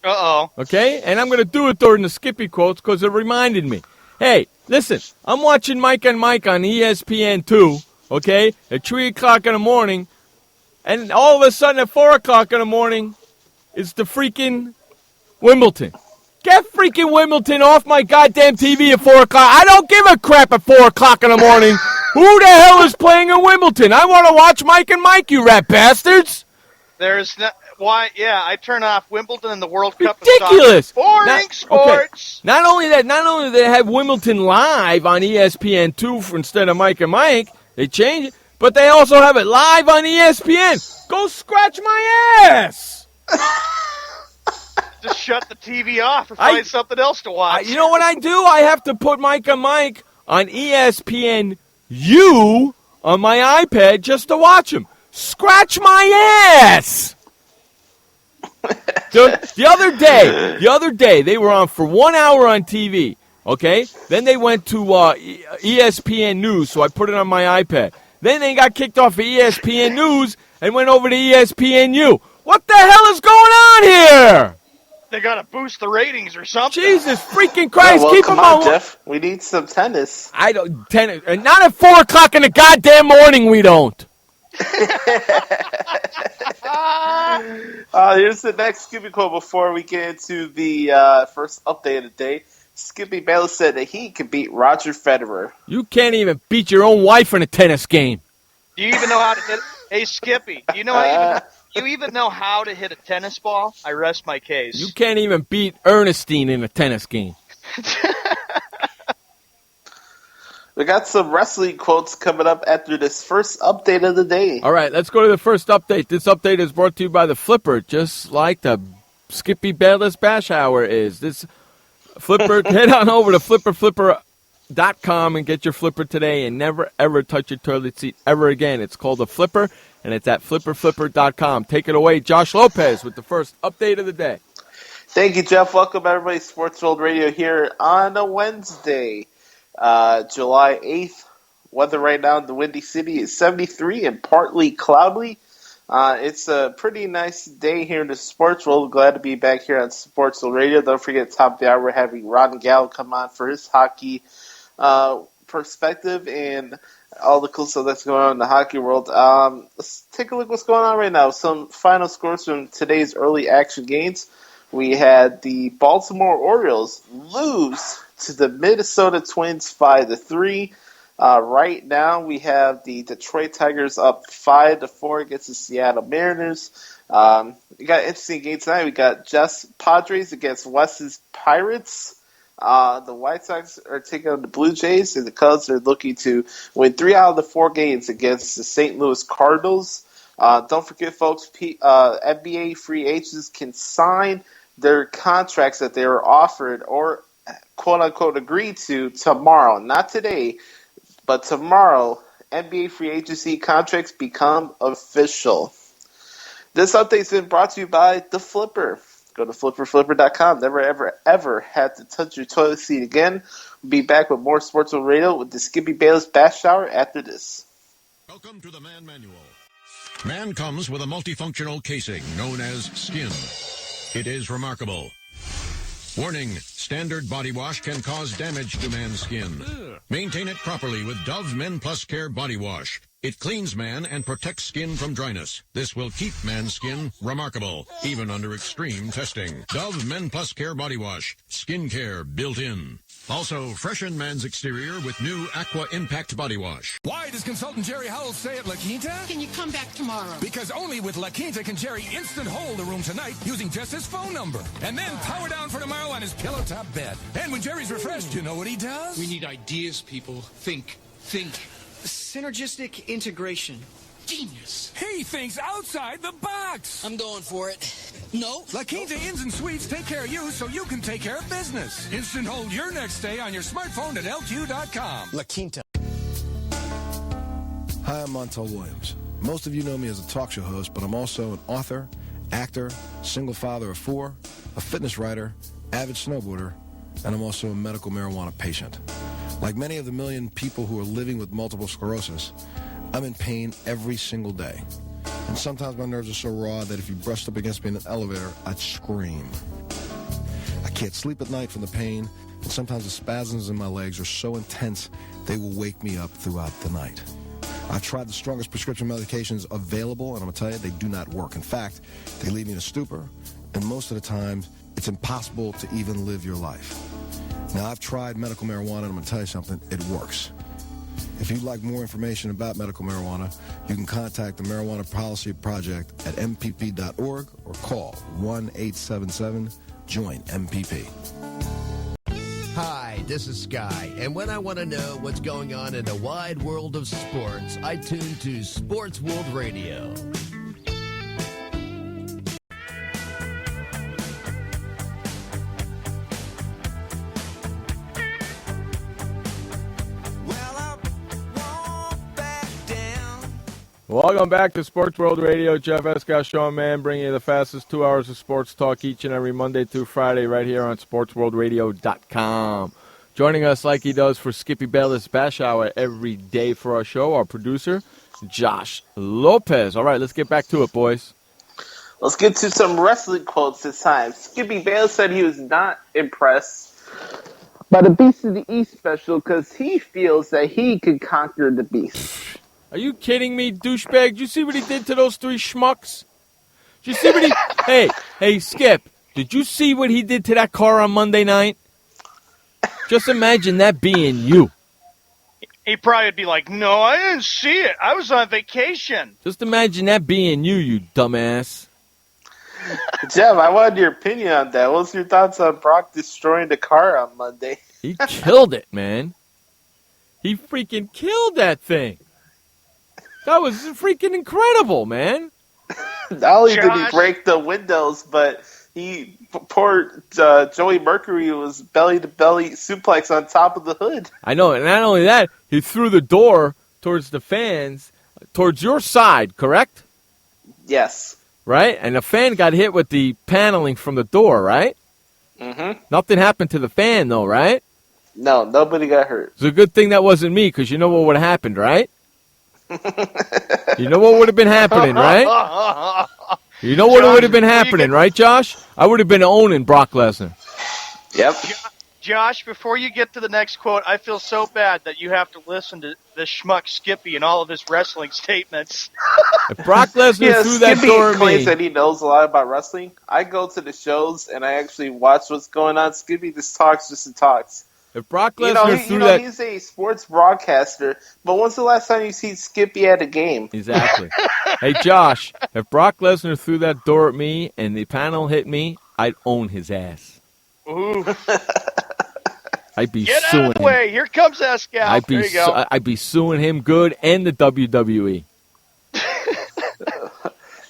Uh-oh. Okay? And I'm going to do it during the Skippy quotes because it reminded me. Hey, listen, I'm watching Mike and Mike on ESPN2, okay, at 3 o'clock in the morning, and all of a sudden at 4 o'clock in the morning, it's the freaking Wimbledon. Get freaking Wimbledon off my goddamn TV at 4 o'clock. I don't give a crap at 4 o'clock in the morning. Who the hell is playing in Wimbledon? I want to watch Mike and Mike, you rat bastards. There's no... Why? Yeah, I turn off Wimbledon and the World Cup. Ridiculous. Boring sports. Okay. Not only do they have Wimbledon live on ESPN2 instead of Mike and Mike, they change it, but they also have it live on ESPN. Go scratch my ass. Just shut the TV off or find something else to watch. You know what I do? I have to put Mike and Mike on ESPNU on my iPad just to watch them. Scratch my ass. The other day, they were on for 1 hour on TV, okay? Then they went to ESPN News, so I put it on my iPad. Then they got kicked off of ESPN News and went over to ESPNU. What the hell is going on here? They got to boost the ratings or something. Jesus freaking Christ, well, keep come them on, Jeff. We need some tennis. Tennis. And not at 4 o'clock in the goddamn morning, we don't. Here's the next Skippy quote before we get into the first update of the day. Skippy Bayless said that he could beat Roger Federer. You can't even beat your own wife in a tennis game. Do you even know how to hit? Hey, Skippy, do you know you even know how to hit a tennis ball? I rest my case. You can't even beat Ernestine in a tennis game. We got some wrestling quotes coming up after this first update of the day. All right, let's go to the first update. This update is brought to you by the Flipper, just like the Skippy Bayless Bash Hour is. This Flipper, head on over to flipper.com and get your Flipper today and never, ever touch your toilet seat ever again. It's called the Flipper, and it's at flipper.com. Take it away, Josh Lopez, with the first update of the day. Thank you, Jeff. Welcome, everybody. Sports World Radio here on a Wednesday. July 8th. Weather right now in the Windy City is 73 and partly cloudy. It's a pretty nice day here in the sports world. Glad to be back here on Sports World Radio. Don't forget, top of the hour, we're having Ron Gallo come on for his hockey perspective and all the cool stuff that's going on in the hockey world. Let's take a look at what's going on right now. Some final scores from today's early action games. We had the Baltimore Orioles lose to the Minnesota Twins 5-3. Right now, we have the Detroit Tigers up 5-4 against the Seattle Mariners. We got an interesting game tonight. We got Jets Padres against Wes's Pirates. The White Sox are taking on the Blue Jays, and the Cubs are looking to win 3 out of the 4 games against the St. Louis Cardinals. Don't forget, folks, NBA free agents can sign their contracts that they were offered or quote-unquote agreed to tomorrow. Not today, but tomorrow, NBA free agency contracts become official. This update's been brought to you by The Flipper. Go to flipper.com. Never, ever, ever have to touch your toilet seat again. We'll be back with more Sports World Radio with the Skippy Bayless Bash Hour after this. Welcome to the Man Manual. Man comes with a multifunctional casing known as skin. It is remarkable. Warning, standard body wash can cause damage to man's skin. Maintain it properly with Dove Men Plus Care Body Wash. It cleans man and protects skin from dryness. This will keep man's skin remarkable, even under extreme testing. Dove Men Plus Care Body Wash. Skin care built in. Also, freshen man's exterior with new Aqua Impact Body Wash. Why does consultant Jerry Howell stay at La Quinta? Can you come back tomorrow? Because only with La Quinta can Jerry instant hold the room tonight using just his phone number. And then power down for tomorrow on his pillow top bed. And when Jerry's refreshed, you know what he does? We need ideas, people. Think. Synergistic integration. Genius. He thinks outside the box. I'm going for it. No. La Quinta Inns and Suites take care of you so you can take care of business. Instant hold your next stay on your smartphone at LQ.com. La Quinta. Hi, I'm Montel Williams. Most of you know me as a talk show host, but I'm also an author, actor, single father of 4, a fitness writer, avid snowboarder, and I'm also a medical marijuana patient. Like many of the million people who are living with multiple sclerosis, I'm in pain every single day. And sometimes my nerves are so raw that if you brushed up against me in an elevator, I'd scream. I can't sleep at night from the pain, and sometimes the spasms in my legs are so intense they will wake me up throughout the night. I've tried the strongest prescription medications available, and I'm going to tell you, they do not work. In fact, they leave me in a stupor, and most of the time, it's impossible to even live your life. Now, I've tried medical marijuana, and I'm going to tell you something, it works. If you'd like more information about medical marijuana, you can contact the Marijuana Policy Project at mpp.org or call 1-877-JOIN-MPP. Hi, this is Sky, and when I want to know what's going on in the wide world of sports, I tune to Sports World Radio. Welcome back to Sports World Radio. Jeff Escow, Sean Mann, bringing you the fastest 2 hours of sports talk each and every Monday through Friday right here on SportsWorldRadio.com. Joining us like he does for Skippy Bayless Bash Hour every day for our show, our producer, Josh Lopez. All right, let's get back to it, boys. Let's get to some wrestling quotes this time. Skippy Bayless said he was not impressed by the Beast of the East special because he feels that he could conquer the Beast. Are you kidding me, douchebag? Did you see what he did to those 3 schmucks? Did you see what he... Hey, Skip, did you see what he did to that car on Monday night? Just imagine that being you. He probably would be like, no, I didn't see it. I was on vacation. Just imagine that being you dumbass. Jeff, I wanted your opinion on that. What's your thoughts on Brock destroying the car on Monday? He killed it, man. He freaking killed that thing. That was freaking incredible, man. Not only did he break the windows, but poor Joey Mercury was belly-to-belly suplex on top of the hood. I know, and not only that, he threw the door towards the fans, towards your side, correct? Yes. Right? And the fan got hit with the paneling from the door, right? Mm-hmm. Nothing happened to the fan, though, right? No, nobody got hurt. It's a good thing that wasn't me, because you know what would have happened, right? You know what would have been happening, right? You know what would have been happening, right, Josh? I would have been owning Brock Lesnar. Yep. Josh, before you get to the next quote, I feel so bad that you have to listen to the schmuck Skippy and all of his wrestling statements. If Brock Lesnar threw that door at me... claims that he knows a lot about wrestling. I go to the shows and I actually watch what's going on. Skippy just talks and talks. If Brock Lesnar threw that... he's a sports broadcaster, but when's the last time you see Skippy at a game? Exactly. Hey, Josh, if Brock Lesnar threw that door at me and the panel hit me, I'd own his ass. Ooh. I'd be Get suing out of the him. way. Here comes Escal. There you go. I'd be suing him good and the WWE.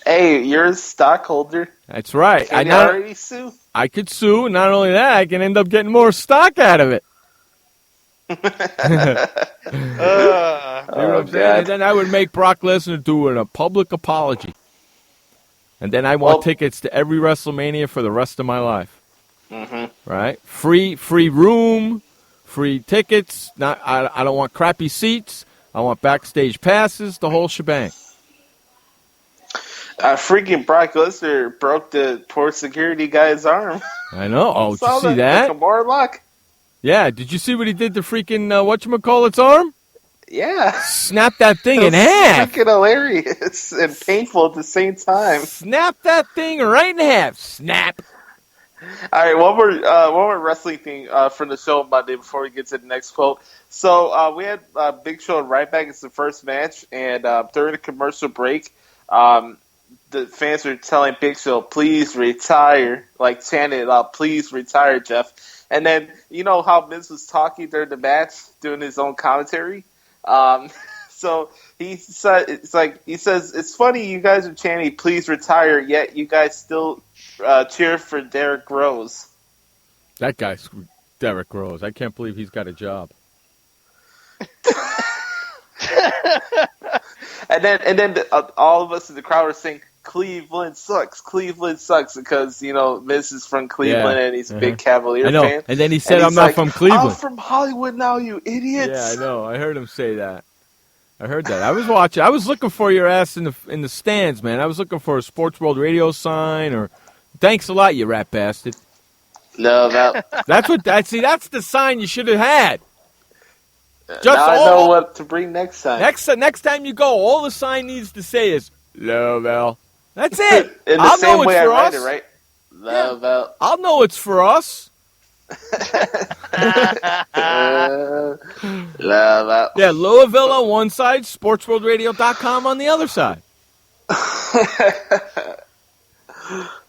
Hey, you're a stockholder. That's right. Can you already sue? I could sue. Not only that, I can end up getting more stock out of it. You know what I'm saying? And then I would make Brock Lesnar do a public apology. And then I want tickets to every WrestleMania for the rest of my life. Mm-hmm. Right? Free room, free tickets. I don't want crappy seats. I want backstage passes, the whole shebang. Freaking Brock Lesnar broke the poor security guy's arm. I know. Oh, did you see that? Like a Morlock? Yeah, did you see what he did to freaking, whatchamacallit's arm? Yeah. Snap that thing in half. Freaking hilarious and painful at the same time. Snap that thing right in half. Snap. All right, one more wrestling thing from the show Monday before we get to the next quote. So we had Big Show and Ryback. It's the first match, and during the commercial break, the fans were telling Big Show, please retire, like chanting, please retire, Jeff. And then, you know how Miz was talking during the match, doing his own commentary? So he says, it's funny you guys are chanting, please retire, yet you guys still cheer for Derrick Rose. That guy's Derrick Rose. I can't believe he's got a job. And then all of us in the crowd were saying, Cleveland sucks, because, Miz is from Cleveland and he's a big Cavalier I know. fan. And then he said, I'm not from Cleveland. I'm from Hollywood now, you idiots. Yeah, I know. I heard him say that. I heard that. I was watching. I was looking for your ass in the stands, man. I was looking for a Sports World Radio sign or thanks a lot, you rat bastard. No, that's the sign you should have had. Now I know what to bring next time. Next time you go, all the sign needs to say is Lovell. That's it. In the I'll same know way it's I for write us. it, right? Lovell. I'll know it's for us. Lovell. Yeah, Louisville on one side, SportsWorldRadio.com on the other side.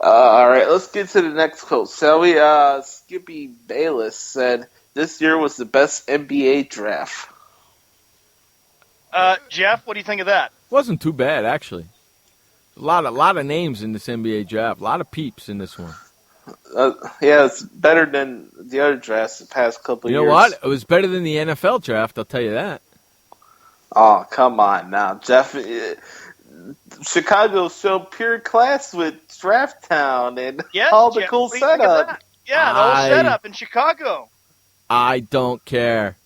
All right, let's get to the next quote, shall we? Skippy Bayless said, this year was the best NBA draft. Jeff, what do you think of that? Wasn't too bad, actually. A lot of names in this NBA draft. A lot of peeps in this one. Yeah, it's better than the other drafts the past couple years. You know what? It was better than the NFL draft, I'll tell you that. Oh, come on now, Jeff. Chicago showed pure class with Draft Town and all the cool setup. Yeah, the whole setup in Chicago. I don't care.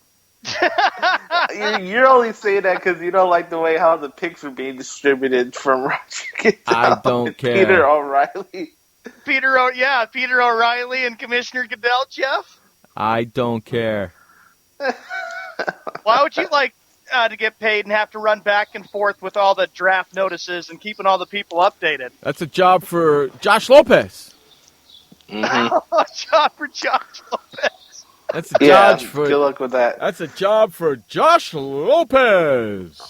You're only saying that because you don't like the way how the picks were being distributed from Roger Goodell I don't care. Peter O'Reilly. Peter O'Reilly and Commissioner Goodell, Jeff? I don't care. Why would you like to get paid and have to run back and forth with all the draft notices and keeping all the people updated? That's a job for Josh Lopez. Mm-hmm. A job for Josh Lopez. That's a job for. Good luck with that. That's a job for Josh Lopez.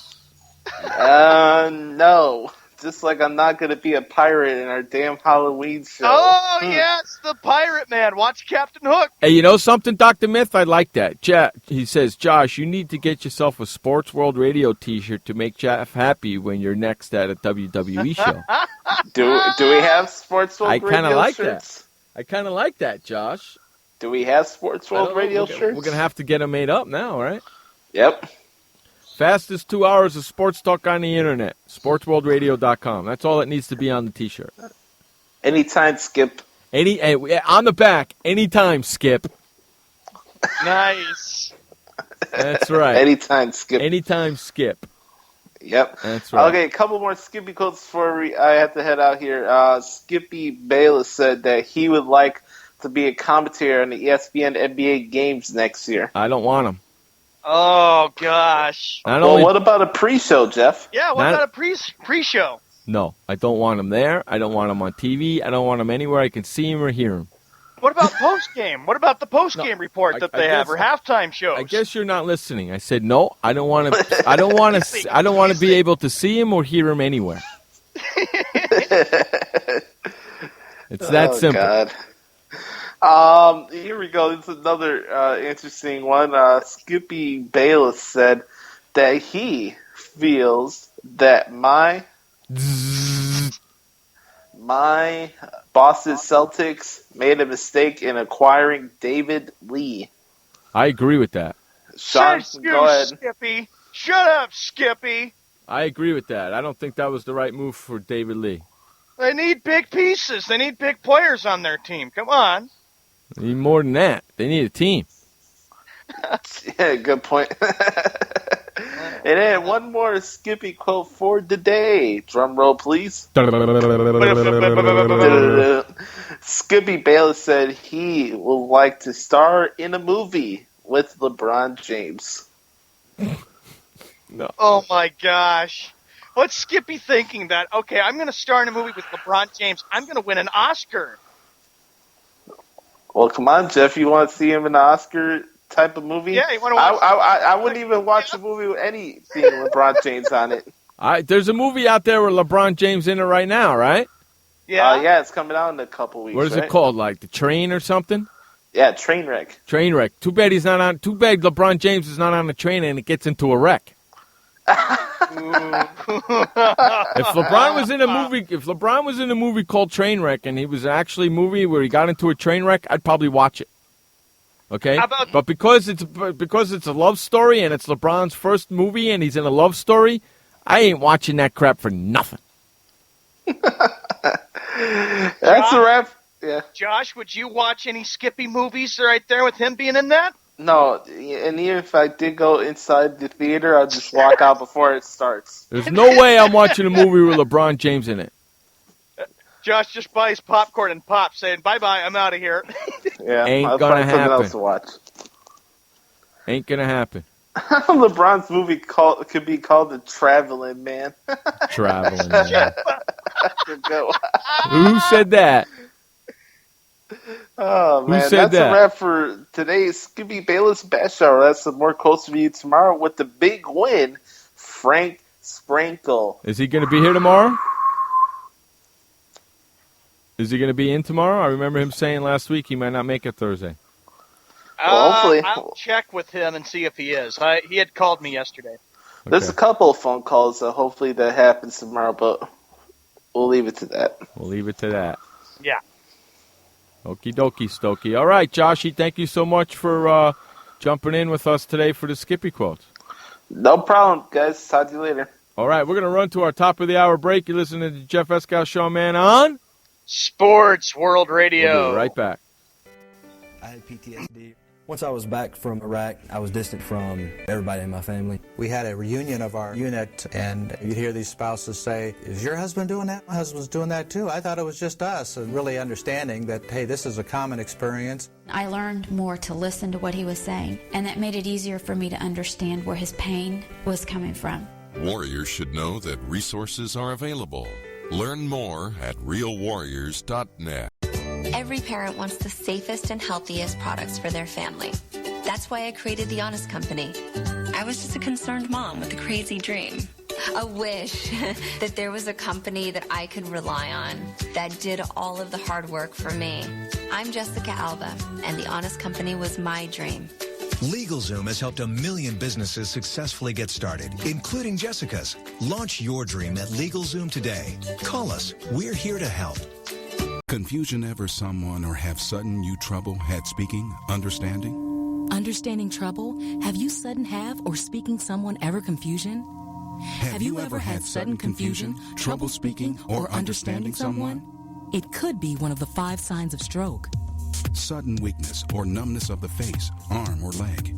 No. Just like I'm not going to be a pirate in our damn Halloween show. Oh, yes, the Pirate Man. Watch Captain Hook. Hey, you know something, Dr. Myth? I like that. He says, Josh, you need to get yourself a Sports World Radio T-shirt to make Jeff happy when you're next at a WWE show. Do we have Sports World Radio I kind of like shirts? that. I kind of like that, Josh. Do we have Sports World Radio shirts? We're going to have to get them made up now, right? Yep. Fastest 2 hours of sports talk on the internet. SportsWorldRadio.com. That's all that needs to be on the T-shirt. Anytime, Skip. On the back, anytime, Skip. Nice. That's right. Anytime, Skip. Anytime, Skip. Yep. That's right. Okay, a couple more Skippy quotes before I have to head out here. Skippy Bayless said that he would like to be a commentator on the ESPN NBA games next year. I don't want him. Oh, gosh. What about a pre-show, Jeff? Yeah, what about a pre-show? No, I don't want him there. I don't want him on TV. I don't want him anywhere I can see him or hear him. What about post-game? What about the post-game report that they have, or halftime shows? I guess you're not listening. I said no. I don't want to. I don't want to. I don't want to be able to see him or hear him anywhere. It's that simple. God. Here we go. This is another interesting one. Skippy Bayless said that he feels that my Boston Celtics made a mistake in acquiring David Lee. I agree with that. Sean, go ahead. Skippy. Shut up, Skippy. I agree with that. I don't think that was the right move for David Lee. They need big pieces. They need big players on their team. Come on. They need more than that. They need a team. Yeah, good point. And then one more Skippy quote for the day. Drum roll, please. Skippy Bayless said he would like to star in a movie with LeBron James. No. Oh, my gosh. What's Skippy thinking that, okay, I'm going to star in a movie with LeBron James. I'm going to win an Oscar. Well, come on, Jeff. You want to see him in an Oscar type of movie? Yeah, you want to watch I wouldn't even watch a movie with any scene with LeBron James on it. There's a movie out there with LeBron James in it right now, right? Yeah. Yeah, it's coming out in a couple weeks. What is it called? Like The Train or something? Yeah, Trainwreck. Trainwreck. Too bad LeBron James is not on the train and it gets into a wreck. If LeBron was in a movie called Trainwreck and he was actually a movie where he got into a train wreck, I'd probably watch it. Okay? But because it's a love story and it's LeBron's first movie and he's in a love story, I ain't watching that crap for nothing. That's a wrap. Yeah. Josh, would you watch any Skippy movies right there with him being in that? No, and even if I did go inside the theater, I'll just walk out before it starts. There's no way I'm watching a movie with LeBron James in it. Josh just buys popcorn and pops, saying, bye-bye, I'm out of here. Yeah, Ain't I'll gonna find something happen. else to watch. Ain't gonna happen. LeBron's movie could be called The Traveling Man. Traveling Man. That's a good one. Who said that? Oh, man. Who said That's that? a wrap for today's Skippy Bayless Bash Hour. That's some more closer to you tomorrow with the big win, Frank Sprankle. Is he going to be here tomorrow? Is he going to be in tomorrow? I remember him saying last week he might not make it Thursday. Well, hopefully. I'll check with him and see if he is. He had called me yesterday. There's a couple of phone calls, so hopefully that happens tomorrow, but we'll leave it to that. We'll leave it to that. Yeah. Okie dokie, Stokey. All right, Joshy, thank you so much for jumping in with us today for the Skippy quotes. No problem, guys. Talk to you later. All right, we're going to run to our top of the hour break. You're listening to Jeff Eskow Show, man, on Sports World Radio. We'll be right back. I had PTSD. Once I was back from Iraq, I was distant from everybody in my family. We had a reunion of our unit, and you'd hear these spouses say, is your husband doing that? My husband's doing that too. I thought it was just us. And really understanding that, hey, this is a common experience. I learned more to listen to what he was saying, and that made it easier for me to understand where his pain was coming from. Warriors should know that resources are available. Learn more at realwarriors.net. Every parent wants the safest and healthiest products for their family. That's why I created The Honest Company. I was just a concerned mom with a crazy dream. A wish that there was a company that I could rely on that did all of the hard work for me. I'm Jessica Alba, and The Honest Company was my dream. LegalZoom has helped 1 million businesses successfully get started, including Jessica's. Launch your dream at LegalZoom today. Call us. We're here to help. Confusion ever someone or have sudden you trouble had speaking, understanding? Understanding trouble? Have you sudden have or speaking someone ever confusion? Have you ever had sudden confusion, trouble speaking, or understanding someone? It could be one of the 5 signs of stroke. Sudden weakness or numbness of the face, arm, or leg.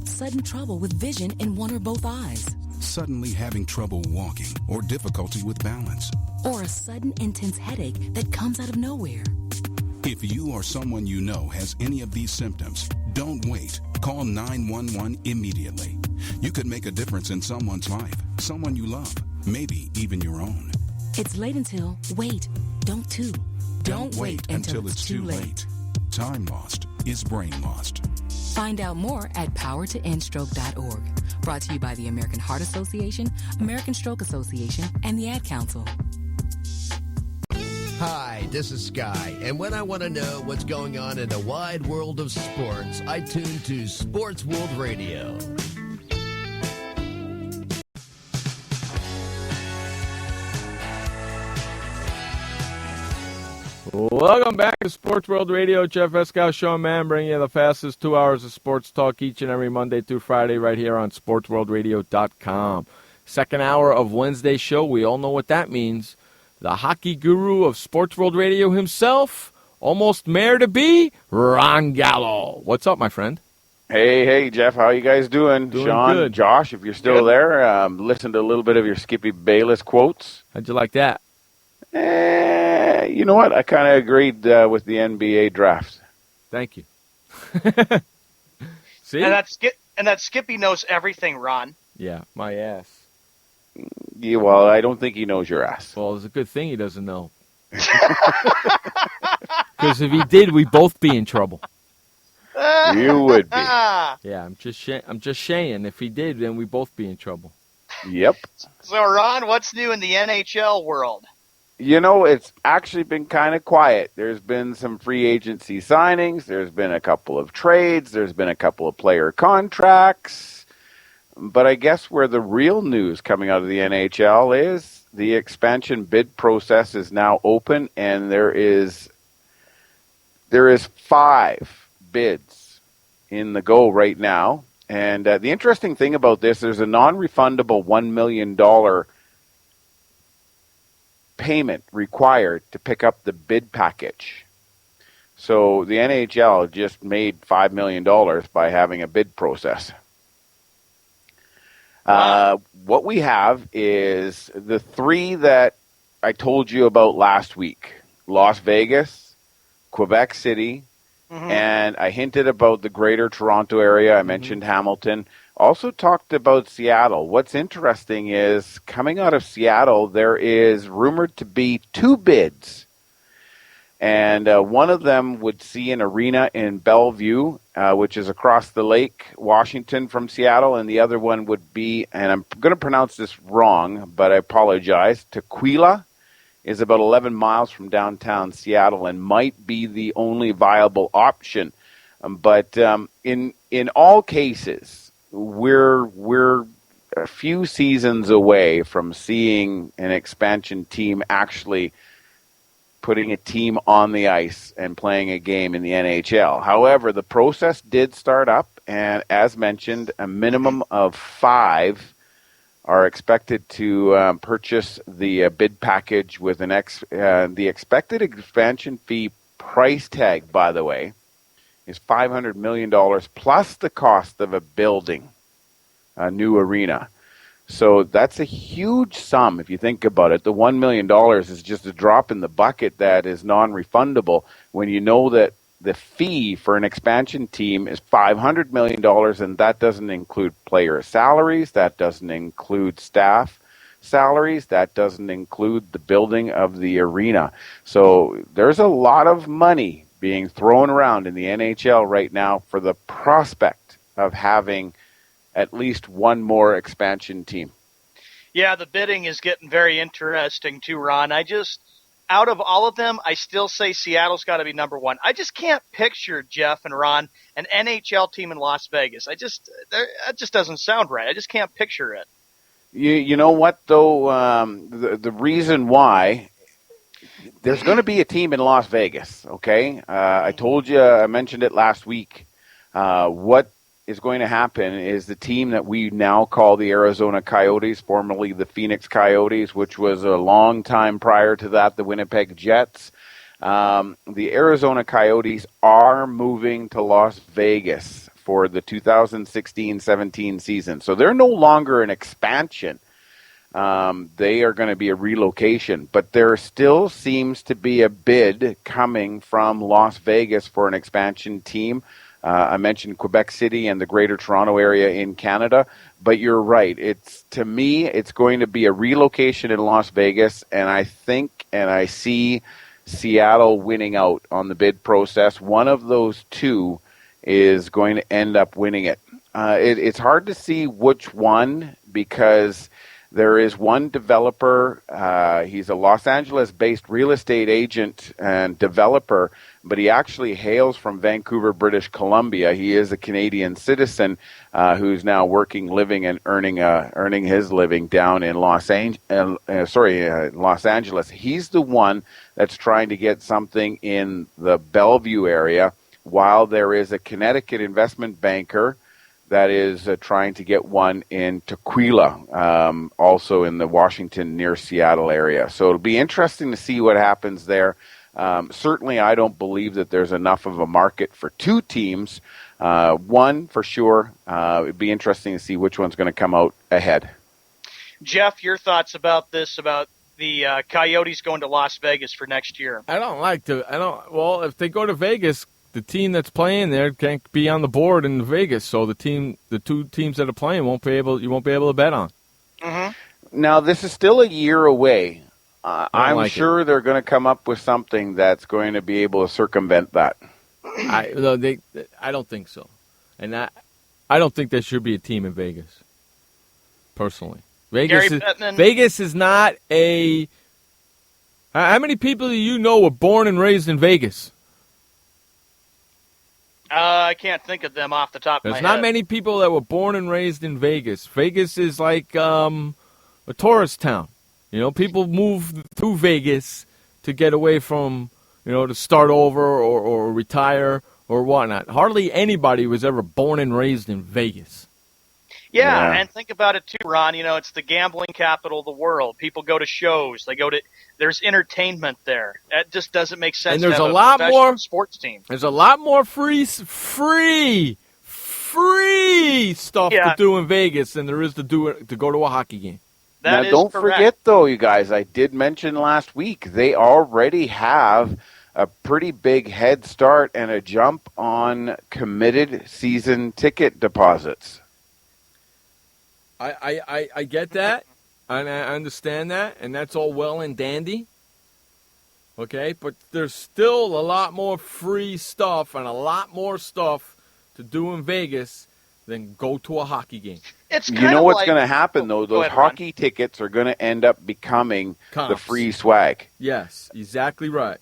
Sudden trouble with vision in one or both eyes. Suddenly having trouble walking or difficulty with balance. Or a sudden intense headache that comes out of nowhere. If you or someone you know has any of these symptoms, don't wait. Call 911 immediately. You could make a difference in someone's life, someone you love, maybe even your own. It's late until, wait, don't too. Don't wait until it's too late. Time lost is brain lost. Find out more at powertoendstroke.org. Brought to you by the American Heart Association, American Stroke Association, and the Ad Council. Hi, this is Sky, and when I want to know what's going on in the wide world of sports, I tune to Sports World Radio. Welcome back to Sports World Radio. Jeff Eskow Show, man, bringing you the fastest 2 hours of sports talk each and every Monday through Friday right here on SportsWorldRadio.com. Second hour of Wednesday's show. We all know what that means. The hockey guru of Sports World Radio himself, almost mayor to be, Ron Gallo. What's up, my friend? Hey, Jeff. How you guys doing? Sean, good. Josh, if you're still there, listen to a little bit of your Skippy Bayless quotes. How'd you like that? You know what? I kind of agreed with the NBA draft. Thank you. See? And that Skippy knows everything, Ron. Yeah, my ass. Yeah, well, I don't think he knows your ass. Well, it's a good thing he doesn't know. Because if he did, we'd both be in trouble. You would be. Yeah, I'm just saying. If he did, then we'd both be in trouble. Yep. So, Ron, what's new in the NHL world? You know, it's actually been kind of quiet. There's been some free agency signings. There's been a couple of trades. There's been a couple of player contracts. But I guess where the real news coming out of the NHL is the expansion bid process is now open, and there is 5 bids in the go right now. And the interesting thing about this, there's a non-refundable $1 million payment required to pick up the bid package. So the NHL just made $5 million by having a bid process. What we have is the three that I told you about last week: Las Vegas, Quebec City, and I hinted about the greater Toronto area. I mentioned Hamilton. Also talked about Seattle. What's interesting is, coming out of Seattle, there is rumored to be 2 bids. And one of them would see an arena in Bellevue, which is across the lake, Washington, from Seattle. And the other one would be, and I'm going to pronounce this wrong, but I apologize, Tequila is about 11 miles from downtown Seattle and might be the only viable option. But in all cases, we're a few seasons away from seeing an expansion team actually putting a team on the ice and playing a game in the NHL. However, the process did start up, and as mentioned, a minimum of 5 are expected to purchase the bid package with the expected expansion fee price tag, by the way, is $500 million plus the cost of a building, a new arena. So that's a huge sum if you think about it. The $1 million is just a drop in the bucket that is non-refundable when you know that the fee for an expansion team is $500 million, and that doesn't include player salaries, that doesn't include staff salaries, that doesn't include the building of the arena. So there's a lot of money being thrown around in the NHL right now for the prospect of having at least one more expansion team. Yeah, the bidding is getting very interesting too, Ron. Out of all of them, I still say Seattle's got to be number one. I just can't picture, Jeff and Ron, an NHL team in Las Vegas. That just doesn't sound right. I just can't picture it. You know what, though? The reason why, there's going to be a team in Las Vegas, okay? I told you, I mentioned it last week. What is going to happen is the team that we now call the Arizona Coyotes, formerly the Phoenix Coyotes, which was a long time prior to that, the Winnipeg Jets. The Arizona Coyotes are moving to Las Vegas for the 2016-17 season. So they're no longer an expansion. They are going to be a relocation. But there still seems to be a bid coming from Las Vegas for an expansion team. I mentioned Quebec City and the Greater Toronto Area in Canada, but you're right. To me, it's going to be a relocation in Las Vegas, and I think and I see Seattle winning out on the bid process. One of those two is going to end up winning it. It's hard to see which one, because there is one developer. He's a Los Angeles-based real estate agent and developer, but he actually hails from Vancouver, British Columbia. He is a Canadian citizen who's now working, living, and earning his living down in Los Angeles. He's the one that's trying to get something in the Bellevue area, while there is a Connecticut investment banker that is trying to get one in Tequila, also in the Washington near Seattle area. So it'll be interesting to see what happens there. Certainly, I don't believe that there's enough of a market for 2 teams. One, for sure. It'd be interesting to see which one's going to come out ahead. Jeff, your thoughts about this, about the Coyotes going to Las Vegas for next year? Well, if they go to Vegas, the team that's playing there can't be on the board in Vegas, so the 2 teams that are playing you won't be able to bet on. Mm-hmm. Now, this is still a year away. I'm sure they're going to come up with something that's going to be able to circumvent that. I don't think so, and I don't think there should be a team in Vegas. Personally, Vegas is not a. How many people do you know were born and raised in Vegas? I can't think of them off the top of my head. There's not many people that were born and raised in Vegas. Vegas is like a tourist town. People move through Vegas to get away from, to start over or retire or whatnot. Hardly anybody was ever born and raised in Vegas. Yeah, and think about it too, Ron. You know, it's the gambling capital of the world. People go to shows. There's entertainment there. That just doesn't make sense. And there's to have a lot more sports team. There's a lot more free stuff to do in Vegas than there is to go to a hockey game. Now, don't forget, though, you guys, I did mention last week, they already have a pretty big head start and a jump on committed season ticket deposits. I get that, and I understand that, and that's all well and dandy. Okay, but there's still a lot more free stuff and a lot more stuff to do in Vegas than go to a hockey game. You know what's going to happen, though? Those hockey tickets are going to end up becoming the free swag. Yes, exactly right.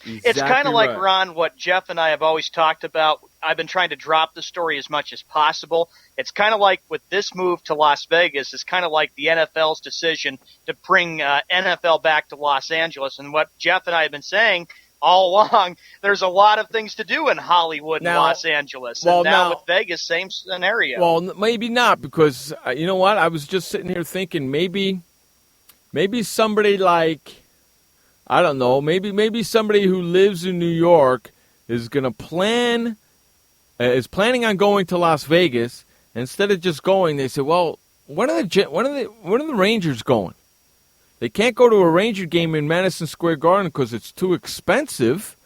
It's kind of like, Ron, what Jeff and I have always talked about. I've been trying to drop the story as much as possible. It's kind of like with this move to Las Vegas, it's kind of like the NFL's decision to bring NFL back to Los Angeles. And what Jeff and I have been saying all along, there's a lot of things to do in Hollywood and Los Angeles. And now with Vegas, same scenario. Well, maybe not, because you know what? I was just sitting here thinking maybe somebody like, I don't know, maybe somebody who lives in New York is going to is planning on going to Las Vegas. Instead of just going, they say, well, when are the Rangers going? They can't go to a Ranger game in Madison Square Garden because it's too expensive.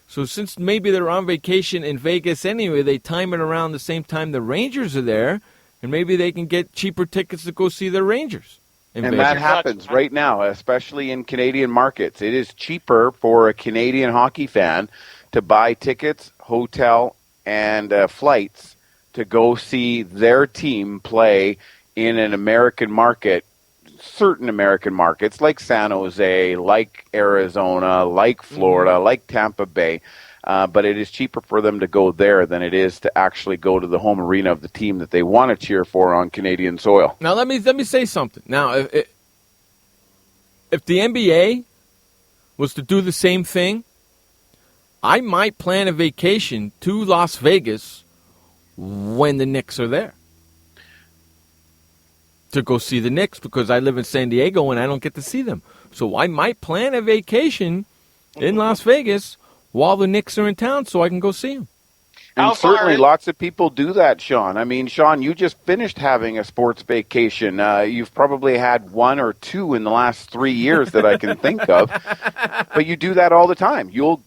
So since maybe they're on vacation in Vegas anyway, they time it around the same time the Rangers are there, and maybe they can get cheaper tickets to go see their Rangers. And that happens right now, especially in Canadian markets. It is cheaper for a Canadian hockey fan to buy tickets, hotel, and flights to go see their team play in an American market, certain American markets like San Jose, like Arizona, like Florida, like Tampa Bay. But it is cheaper for them to go there than it is to actually go to the home arena of the team that they want to cheer for on Canadian soil. Now, let me say something. Now, if the NBA was to do the same thing, I might plan a vacation to Las Vegas when the Knicks are there to go see the Knicks, because I live in San Diego and I don't get to see them. So I might plan a vacation in Las Vegas while the Knicks are in town so I can go see them. And certainly lots of people do that, Sean. I mean, Sean, you just finished having a sports vacation. You've probably had one or two in the last 3 years that I can think of. But you do that all the time. You'll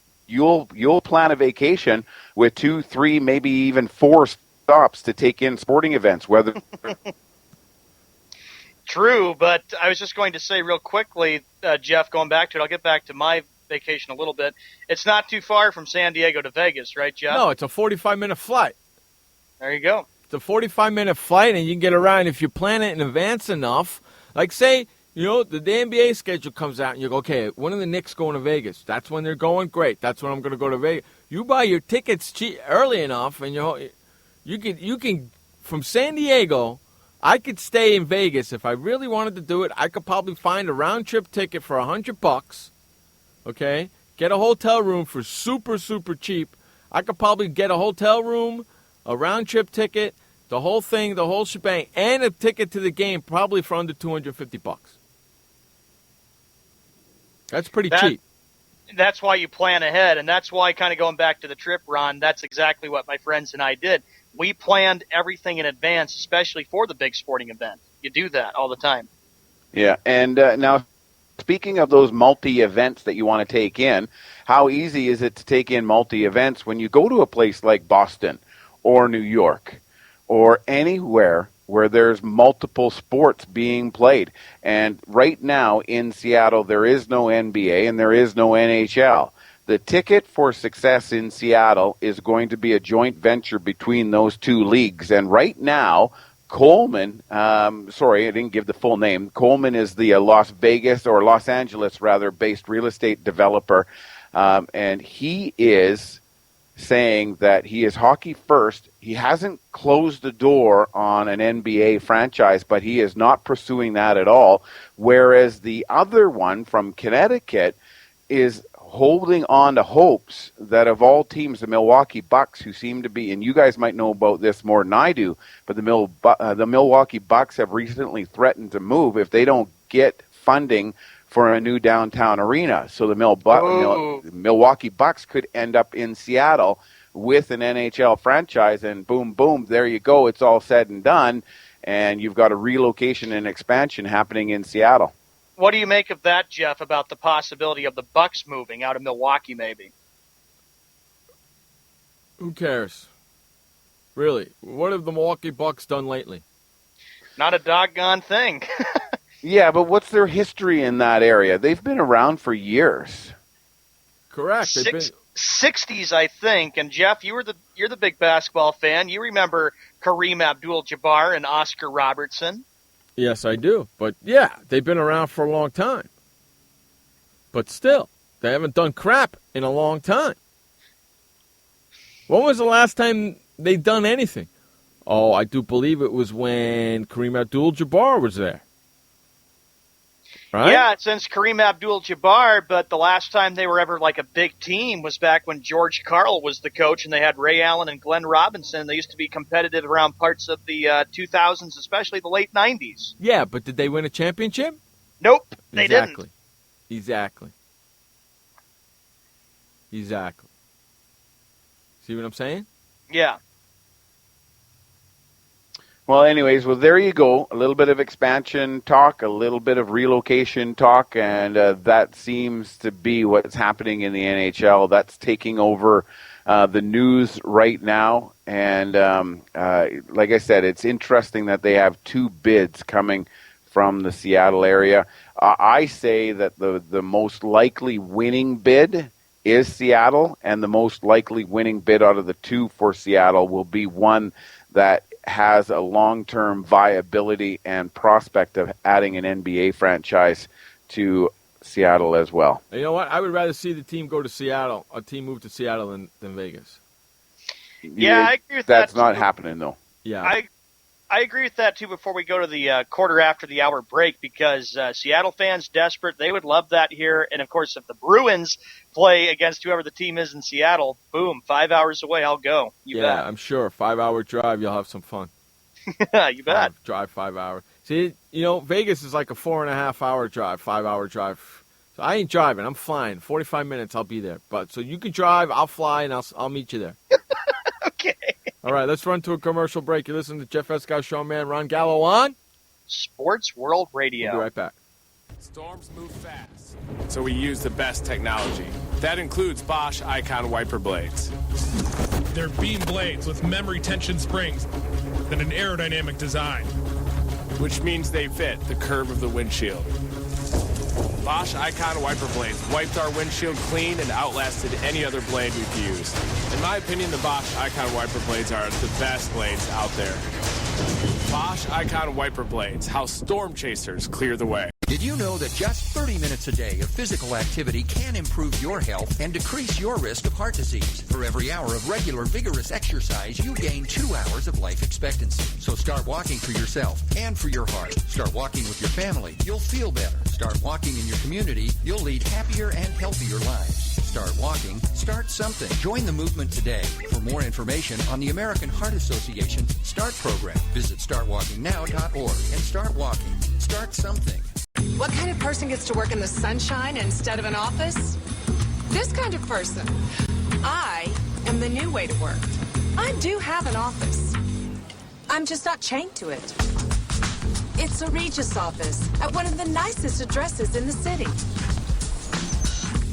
plan a vacation with 2, 3, maybe even 4 stops to take in sporting events, whether True, but I was just going to say real quickly, Jeff, going back to it, I'll get back to my vacation a little bit. It's not too far from San Diego to Vegas, right, Jeff? No, it's a 45-minute flight. There you go. It's a 45-minute flight, and you can get around if you plan it in advance enough. Like, say, the NBA schedule comes out, and you go, okay, when are the Knicks going to Vegas? That's when they're going? Great. That's when I'm going to go to Vegas. You buy your tickets early enough, and you can from San Diego, I could stay in Vegas. If I really wanted to do it, I could probably find a round-trip ticket for $100, okay? Get a hotel room for super, super cheap. I could probably get a hotel room, a round-trip ticket, the whole thing, the whole shebang, and a ticket to the game probably for under $250. That's pretty cheap. That's why you plan ahead, and that's why, kind of going back to the trip, Ron, that's exactly what my friends and I did. We planned everything in advance, especially for the big sporting event. You do that all the time. Yeah, and now speaking of those multi-events that you want to take in, how easy is it to take in multi-events when you go to a place like Boston or New York or anywhere where there's multiple sports being played? And right now in Seattle, there is no NBA and there is no NHL. The ticket for success in Seattle is going to be a joint venture between those two leagues. And right now, Coleman, sorry, I didn't give the full name. Coleman is the Los Angeles based real estate developer. And he is saying that he is hockey first. He hasn't closed the door on an NBA franchise, but he is not pursuing that at all. Whereas the other one from Connecticut is holding on to hopes that of all teams, the Milwaukee Bucks, who seem to be, and you guys might know about this more than I do, but the Milwaukee Bucks have recently threatened to move if they don't get funding for a new downtown arena. So the Milwaukee Bucks could end up in Seattle with an NHL franchise, and boom, boom, there you go. It's all said and done, and you've got a relocation and expansion happening in Seattle. What do you make of that, Jeff, about the possibility of the Bucks moving out of Milwaukee, maybe? Who cares? Really? What have the Milwaukee Bucks done lately? Not a doggone thing. Yeah, but what's their history in that area? They've been around for years. Correct. 60s, I think. And Jeff, you're the big basketball fan. You remember Kareem Abdul-Jabbar and Oscar Robertson? Yes, I do. But yeah, they've been around for a long time. But still, they haven't done crap in a long time. When was the last time they done anything? Oh, I do believe it was when Kareem Abdul-Jabbar was there. Right? Yeah, since Kareem Abdul-Jabbar, but the last time they were ever like a big team was back when George Karl was the coach, and they had Ray Allen and Glenn Robinson. They used to be competitive around parts of the 2000s, especially the late 90s. Yeah, but did they win a championship? Nope, they didn't. Exactly. See what I'm saying? Yeah. Well, anyways, there you go. A little bit of expansion talk, a little bit of relocation talk, and that seems to be what's happening in the NHL. That's taking over the news right now. And like I said, it's interesting that they have two bids coming from the Seattle area. I say that the most likely winning bid is Seattle, and the most likely winning bid out of the two for Seattle will be one that has a long-term viability and prospect of adding an NBA franchise to Seattle as well. You know what? I would rather see the team go to Seattle, a team move to Seattle than Vegas. Yeah, I agree with that. That's not happening, though. Yeah. I agree with that, too, before we go to the quarter after the hour break, because Seattle fans desperate. They would love that here. And, of course, if the Bruins play against whoever the team is in Seattle, boom, 5 hours away, I'll go. You bet. I'm sure. 5-hour drive, you'll have some fun. You bet. Drive 5 hours. See, Vegas is like a 4.5-hour drive, 5-hour drive. So I ain't driving. I'm flying. 45 minutes, I'll be there. But so you can drive, I'll fly, and I'll meet you there. Okay. All right, let's run to a commercial break. You listen to Jeff Escow, Sean Mann, Ron Gallo on Sports World Radio. We'll be right back. Storms move fast, so we use the best technology. That includes Bosch Icon wiper blades. They're beam blades with memory tension springs and an aerodynamic design, which means they fit the curve of the windshield. Bosch Icon wiper blades wiped our windshield clean and outlasted any other blade we've used. In my opinion, the Bosch Icon wiper blades are the best blades out there. Bosch Icon wiper blades, how storm chasers clear the way. Did you know that just 30 minutes a day of physical activity can improve your health and decrease your risk of heart disease? For every hour of regular, vigorous exercise, you gain 2 hours of life expectancy. So start walking for yourself and for your heart. Start walking with your family. You'll feel better. Start walking in your community. You'll lead happier and healthier lives. Start walking. Start something. Join the movement today. For more information on the American Heart Association START program, visit startwalkingnow.org and start walking. Start something. What kind of person gets to work in the sunshine instead of an office? This kind of person. I am the new way to work. I do have an office. I'm just not chained to it. It's a Regis office at one of the nicest addresses in the city.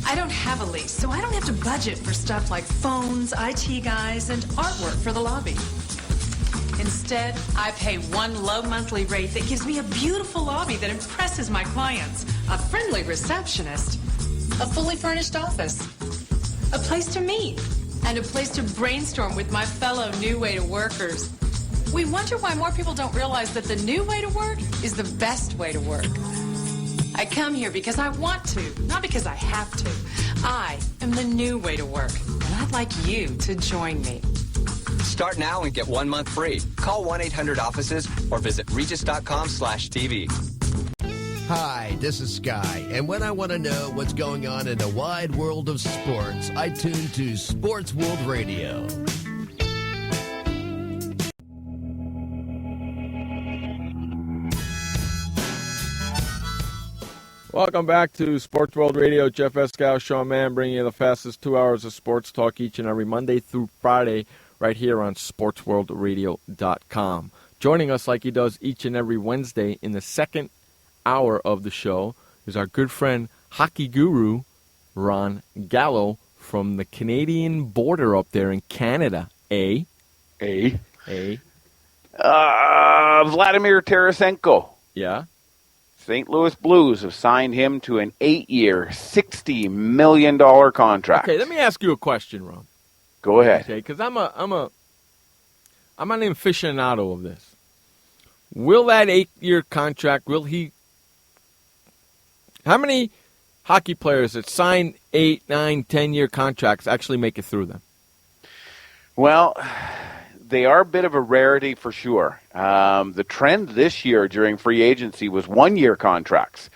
I don't have a lease, so I don't have to budget for stuff like phones, IT guys, and artwork for the lobby. Instead, I pay one low monthly rate that gives me a beautiful lobby that impresses my clients, a friendly receptionist, a fully furnished office, a place to meet, and a place to brainstorm with my fellow New Way to Workers. We wonder why more people don't realize that the new way to work is the best way to work. I come here because I want to, not because I have to. I am the new way to work, and I'd like you to join me. Start now and get 1 month free. Call 1-800-OFFICES or visit regis.com/TV. Hi, this is Sky, and when I want to know what's going on in the wide world of sports, I tune to Sports World Radio. Welcome back to Sports World Radio. Jeff Escow, Sean Mann, bringing you the fastest 2 hours of sports talk each and every Monday through Friday right here on SportsWorldRadio.com. Joining us like he does each and every Wednesday in the second hour of the show is our good friend, hockey guru, Ron Gallo from the Canadian border up there in Canada. Vladimir Tarasenko. Yeah? St. Louis Blues have signed him to an 8-year, $60 million contract. Okay, let me ask you a question, Ron. Go ahead. Okay, because I'm an aficionado of this. Will that 8-year contract, how many hockey players that sign 8, 9, 10-year contracts actually make it through them? Well, they are a bit of a rarity for sure. The trend this year during free agency was 1-year contracts.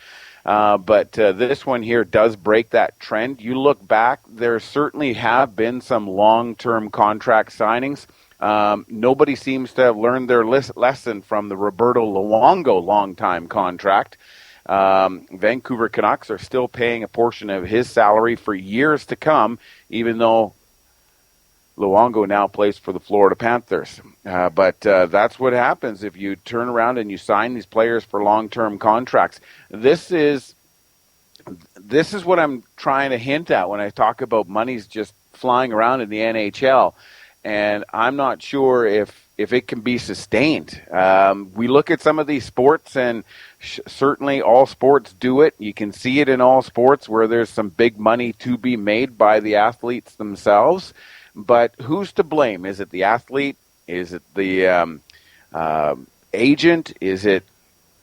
But this one here does break that trend. You look back, there certainly have been some long-term contract signings. Nobody seems to have learned their lesson from the Roberto Luongo long-time contract. Vancouver Canucks are still paying a portion of his salary for years to come, even though Luongo now plays for the Florida Panthers. But that's what happens if you turn around and you sign these players for long-term contracts. This is what I'm trying to hint at when I talk about money's just flying around in the NHL. And I'm not sure if it can be sustained. We look at some of these sports, and certainly all sports do it. You can see it in all sports where there's some big money to be made by the athletes themselves. But who's to blame? Is it the athlete? Is it the agent? Is it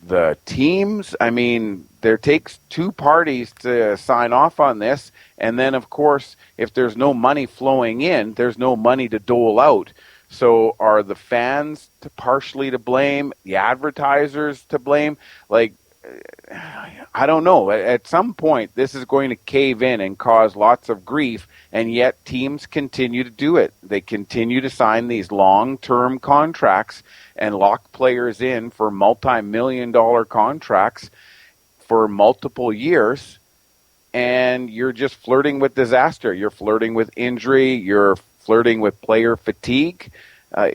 the teams? I mean, there takes two parties to sign off on this. And then, of course, if there's no money flowing in, there's no money to dole out. So are the fans partially to blame? The advertisers to blame? Like, I don't know. At some point, this is going to cave in and cause lots of grief, and yet teams continue to do it. They continue to sign these long-term contracts and lock players in for multi-million-dollar contracts for multiple years, and you're just flirting with disaster. You're flirting with injury. You're flirting with player fatigue.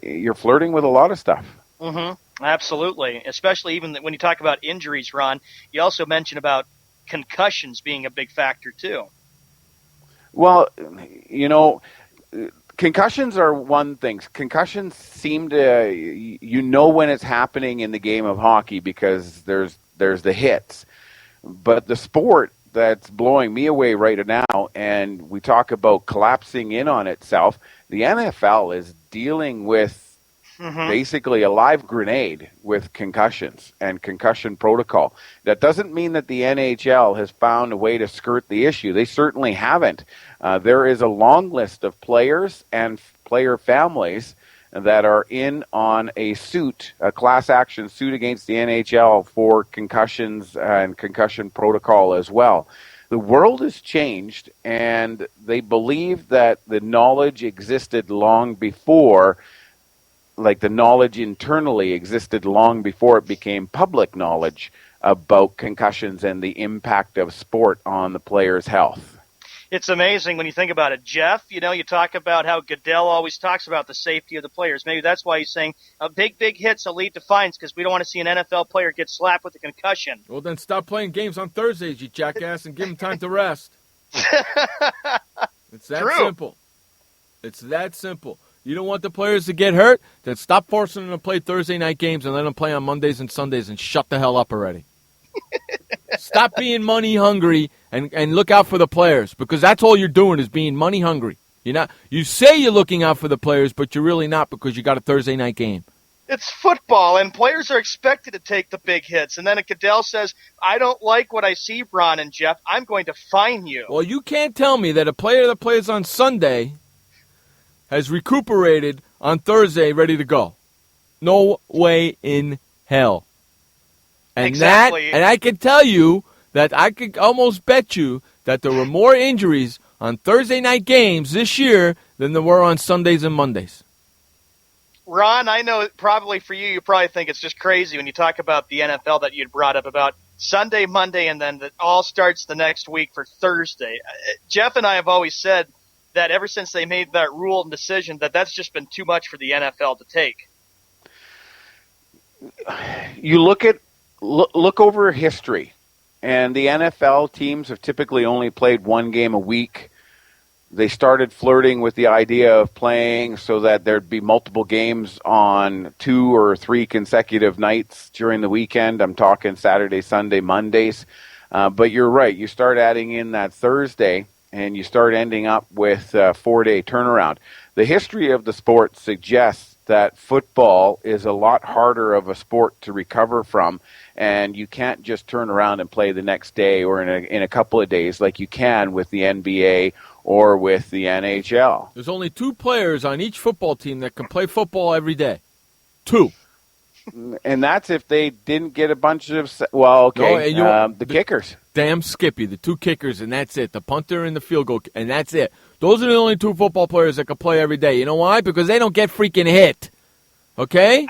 You're flirting with a lot of stuff. Mm-hmm. Absolutely, especially even when you talk about injuries, Ron. You also mentioned about concussions being a big factor, too. Well, you know, concussions are one thing. Concussions seem to, you know when it's happening in the game of hockey because there's the hits. But the sport that's blowing me away right now, and we talk about collapsing in on itself, the NFL is dealing with basically a live grenade with concussions and concussion protocol. That doesn't mean that the NHL has found a way to skirt the issue. They certainly haven't. There is a long list of players and player families that are in on a suit, a class action suit against the NHL for concussions and concussion protocol as well. The world has changed, and they believe that the knowledge existed long before, like the knowledge internally existed long before it became public knowledge about concussions and the impact of sport on the player's health. It's amazing when you think about it, Jeff. You know, you talk about how Goodell always talks about the safety of the players. Maybe that's why he's saying big hits will lead to fines because we don't want to see an NFL player get slapped with a concussion. Well, then stop playing games on Thursdays, you jackass, and give them time to rest. It's that simple. It's that simple. You don't want the players to get hurt? Then stop forcing them to play Thursday night games and let them play on Mondays and Sundays and shut the hell up already. Stop being money hungry and look out for the players, because that's all you're doing is being money hungry. You say you're looking out for the players, but you're really not because you got a Thursday night game. It's football, and players are expected to take the big hits. And then if Goodell says, I don't like what I see, Ron and Jeff, I'm going to fine you. Well, you can't tell me that a player that plays on Sunday has recuperated on Thursday ready to go. No way in hell. And exactly. and I can tell you that I could almost bet you that there were more injuries on Thursday night games this year than there were on Sundays and Mondays. Ron, I know probably for you probably think it's just crazy when you talk about the NFL that you'd brought up about Sunday, Monday, and then it all starts the next week for Thursday. Jeff and I have always said that ever since they made that rule and decision that's just been too much for the NFL to take. You look over history, and the NFL teams have typically only played one game a week. They started flirting with the idea of playing so that there'd be multiple games on 2 or 3 consecutive nights during the weekend. I'm talking Saturday, Sunday, Mondays. But you're right. You start adding in that Thursday, and you start ending up with a 4-day turnaround. The history of the sport suggests that football is a lot harder of a sport to recover from, and you can't just turn around and play the next day or in a couple of days like you can with the NBA or with the NHL. There's only 2 players on each football team that can play football every day. 2. And that's if they didn't get a bunch of, the kickers. Damn Skippy, the 2 kickers, and that's it. The punter and the field goal, and that's it. Those are the only 2 football players that can play every day. You know why? Because they don't get freaking hit. Okay?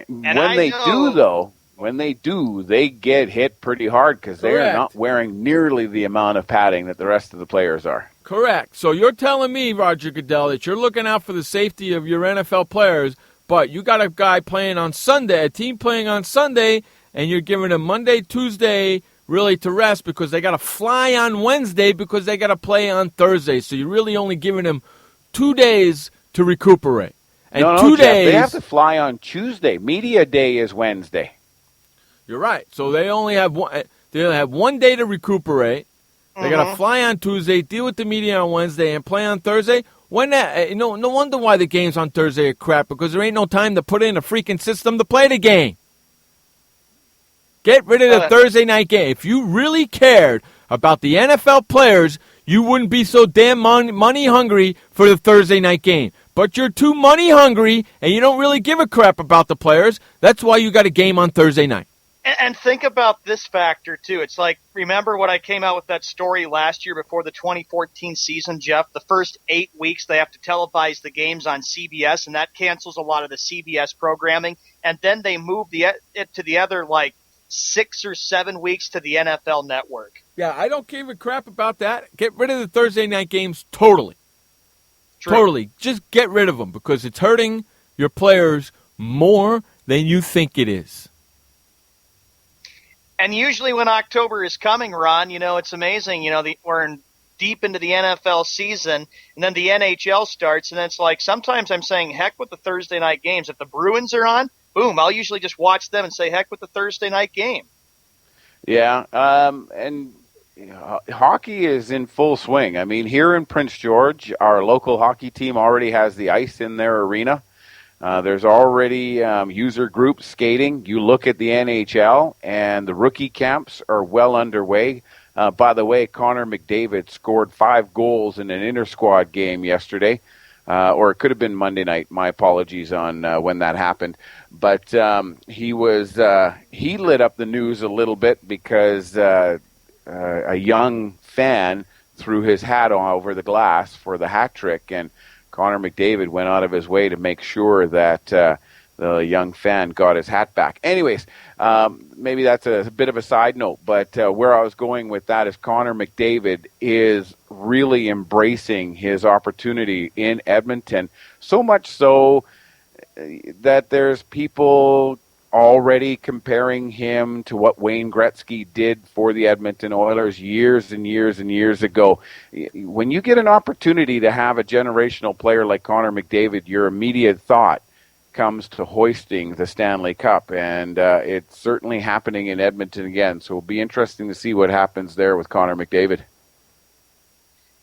When they do, they get hit pretty hard because they are not wearing nearly the amount of padding that the rest of the players are. Correct. So you're telling me, Roger Goodell, that you're looking out for the safety of your NFL players, but you got a guy playing on Sunday, a team playing on Sunday, and you're giving them Monday, Tuesday, really to rest because they got to fly on Wednesday because they got to play on Thursday. So you're really only giving them 2 days to recuperate. And no, 2 Jeff, days. They have to fly on Tuesday. Media day is Wednesday. You're right. So they only have one. They only have 1 day to recuperate. They got to fly on Tuesday, deal with the media on Wednesday, and play on Thursday. No wonder why the games on Thursday are crap, because there ain't no time to put in a freaking system to play the game. Get rid of the Thursday night game. If you really cared about the NFL players, you wouldn't be so damn money hungry for the Thursday night game. But you're too money hungry, and you don't really give a crap about the players. That's why you got a game on Thursday night. And think about this factor, too. It's like, remember when I came out with that story last year before the 2014 season, Jeff? The first 8 weeks they have to televise the games on CBS, and that cancels a lot of the CBS programming. And then they move it to the other, 6 or 7 weeks to the NFL Network. Yeah, I don't give a crap about that. Get rid of the Thursday night games totally. True. Totally. Just get rid of them because it's hurting your players more than you think it is. And usually when October is coming, Ron, it's amazing. We're deep into the NFL season, and then the NHL starts, and it's like sometimes I'm saying, heck with the Thursday night games. If the Bruins are on, boom, I'll usually just watch them and say, heck with the Thursday night game. Yeah, and hockey is in full swing. I mean, here in Prince George, our local hockey team already has the ice in their arena. There's already user groups skating. You look at the NHL, and the rookie camps are well underway. By the way, Connor McDavid scored 5 goals in an inter-squad game yesterday, or it could have been Monday night. My apologies on when that happened. But he lit up the news a little bit because a young fan threw his hat over the glass for the hat trick, and Connor McDavid went out of his way to make sure that the young fan got his hat back. Anyways, maybe that's a bit of a side note, but where I was going with that is Connor McDavid is really embracing his opportunity in Edmonton, so much so that there's people already comparing him to what Wayne Gretzky did for the Edmonton Oilers years and years and years ago. When you get an opportunity to have a generational player like Connor McDavid, your immediate thought comes to hoisting the Stanley Cup, and it's certainly happening in Edmonton again, so it'll be interesting to see what happens there with Connor McDavid.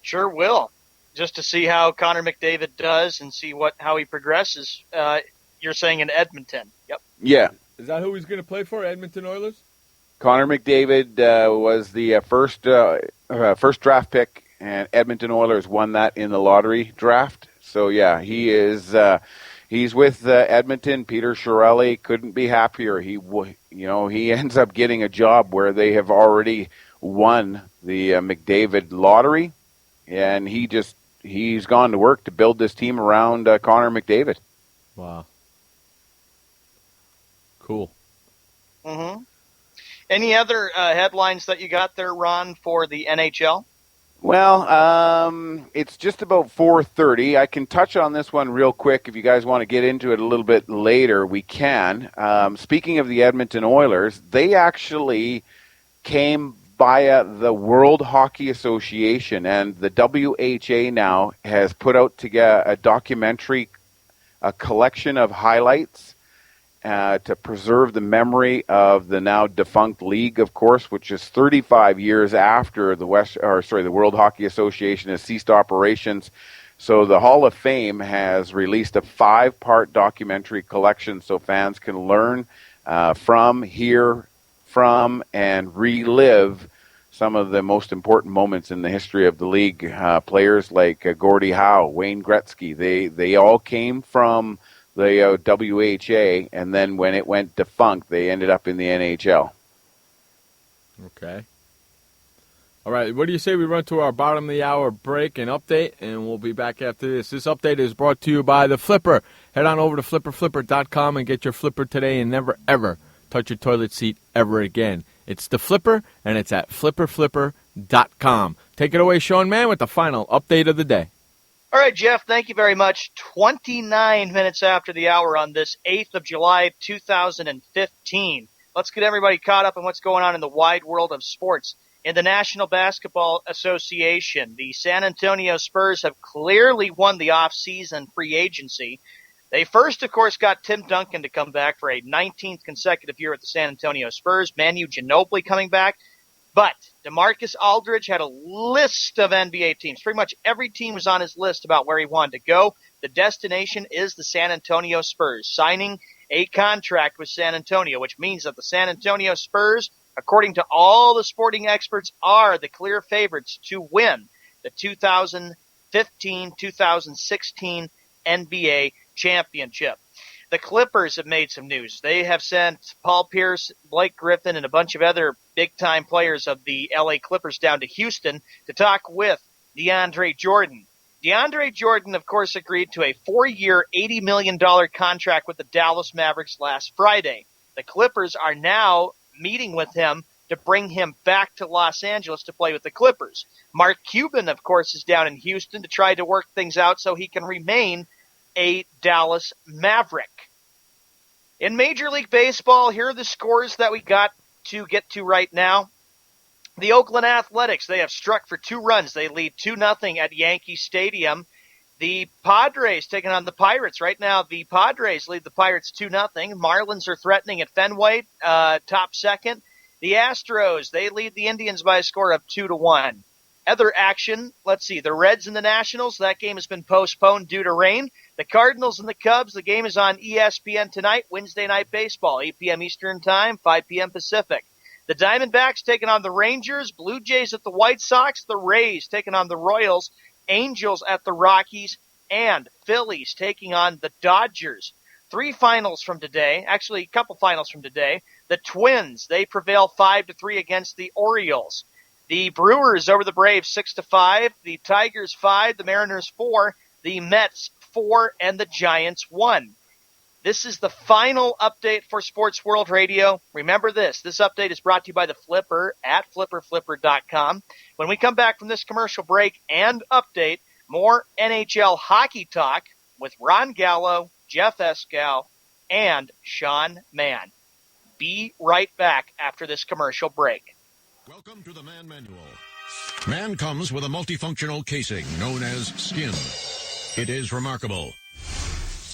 Sure will, just to see how Connor McDavid does and see how he progresses. You're saying in Edmonton. Yep. Yeah. Is that who he's going to play for, Edmonton Oilers? Connor McDavid was the first draft pick, and Edmonton Oilers won that in the lottery draft. So, yeah, he is He's with Edmonton. Peter Chiarelli couldn't be happier. He ends up getting a job where they have already won the McDavid lottery, and he's gone to work to build this team around Connor McDavid. Wow. Cool. Mm-hmm. Any other headlines that you got there, Ron, for the NHL? Well, it's just about 4:30. I can touch on this one real quick. If you guys want to get into it a little bit later, we can. Speaking of the Edmonton Oilers, they actually came via the World Hockey Association, and the WHA now has put out together a documentary, a collection of highlights to preserve the memory of the now defunct league, of course, which is 35 years after the World Hockey Association has ceased operations. So the Hall of Fame has released a 5-part documentary collection so fans can learn from, hear from, and relive some of the most important moments in the history of the league. Players like Gordie Howe, Wayne Gretzky, they all came from the WHA, and then when it went defunct, they ended up in the NHL. Okay. All right, what do you say we run to our bottom of the hour break and update, and we'll be back after this. This update is brought to you by The Flipper. Head on over to flipperflipper.com and get your Flipper today and never, ever touch your toilet seat ever again. It's The Flipper, and it's at flipperflipper.com. Take it away, Sean Mann, with the final update of the day. All right, Jeff, thank you very much. 29 minutes after the hour on this 8th of July, 2015. Let's get everybody caught up on what's going on in the wide world of sports. In the National Basketball Association, the San Antonio Spurs have clearly won the off-season free agency. They first, of course, got Tim Duncan to come back for a 19th consecutive year at the San Antonio Spurs. Manu Ginobili coming back. But DeMarcus Aldridge had a list of NBA teams. Pretty much every team was on his list about where he wanted to go. The destination is the San Antonio Spurs, signing a contract with San Antonio, which means that the San Antonio Spurs, according to all the sporting experts, are the clear favorites to win the 2015-2016 NBA championship. The Clippers have made some news. They have sent Paul Pierce, Blake Griffin, and a bunch of other big-time players of the LA Clippers down to Houston to talk with DeAndre Jordan. DeAndre Jordan, of course, agreed to a 4-year, $80 million contract with the Dallas Mavericks last Friday. The Clippers are now meeting with him to bring him back to Los Angeles to play with the Clippers. Mark Cuban, of course, is down in Houston to try to work things out so he can remain a Dallas Maverick. In Major League Baseball, here are the scores that we got to get to right now. The Oakland Athletics, they have struck for 2 runs. They lead 2-0 at Yankee Stadium. The Padres taking on the Pirates. Right now, the Padres lead the Pirates 2-0. Marlins are threatening at Fenway, top second. The Astros, they lead the Indians by a score of 2-1. Other action, let's see, the Reds and the Nationals, that game has been postponed due to rain. The Cardinals and the Cubs, the game is on ESPN tonight, Wednesday Night Baseball, 8 p.m. Eastern Time, 5 p.m. Pacific. The Diamondbacks taking on the Rangers, Blue Jays at the White Sox, the Rays taking on the Royals, Angels at the Rockies, and Phillies taking on the Dodgers. 3 finals from today, actually a couple finals from today. The Twins, they prevail 5-3 against the Orioles. The Brewers over the Braves 6-5, the Tigers 5, the Mariners 4, the Mets 4, and the Giants 1. This is the final update for Sports World Radio. Remember this update is brought to you by the Flipper at flipperflipper.com. When we come back from this commercial break and update, more NHL hockey talk with Ron Gallo, Jeff Escow, and Sean Mann. Be right back after this commercial break. Welcome to the Man Manual. Man comes with a multifunctional casing known as skin. It is remarkable.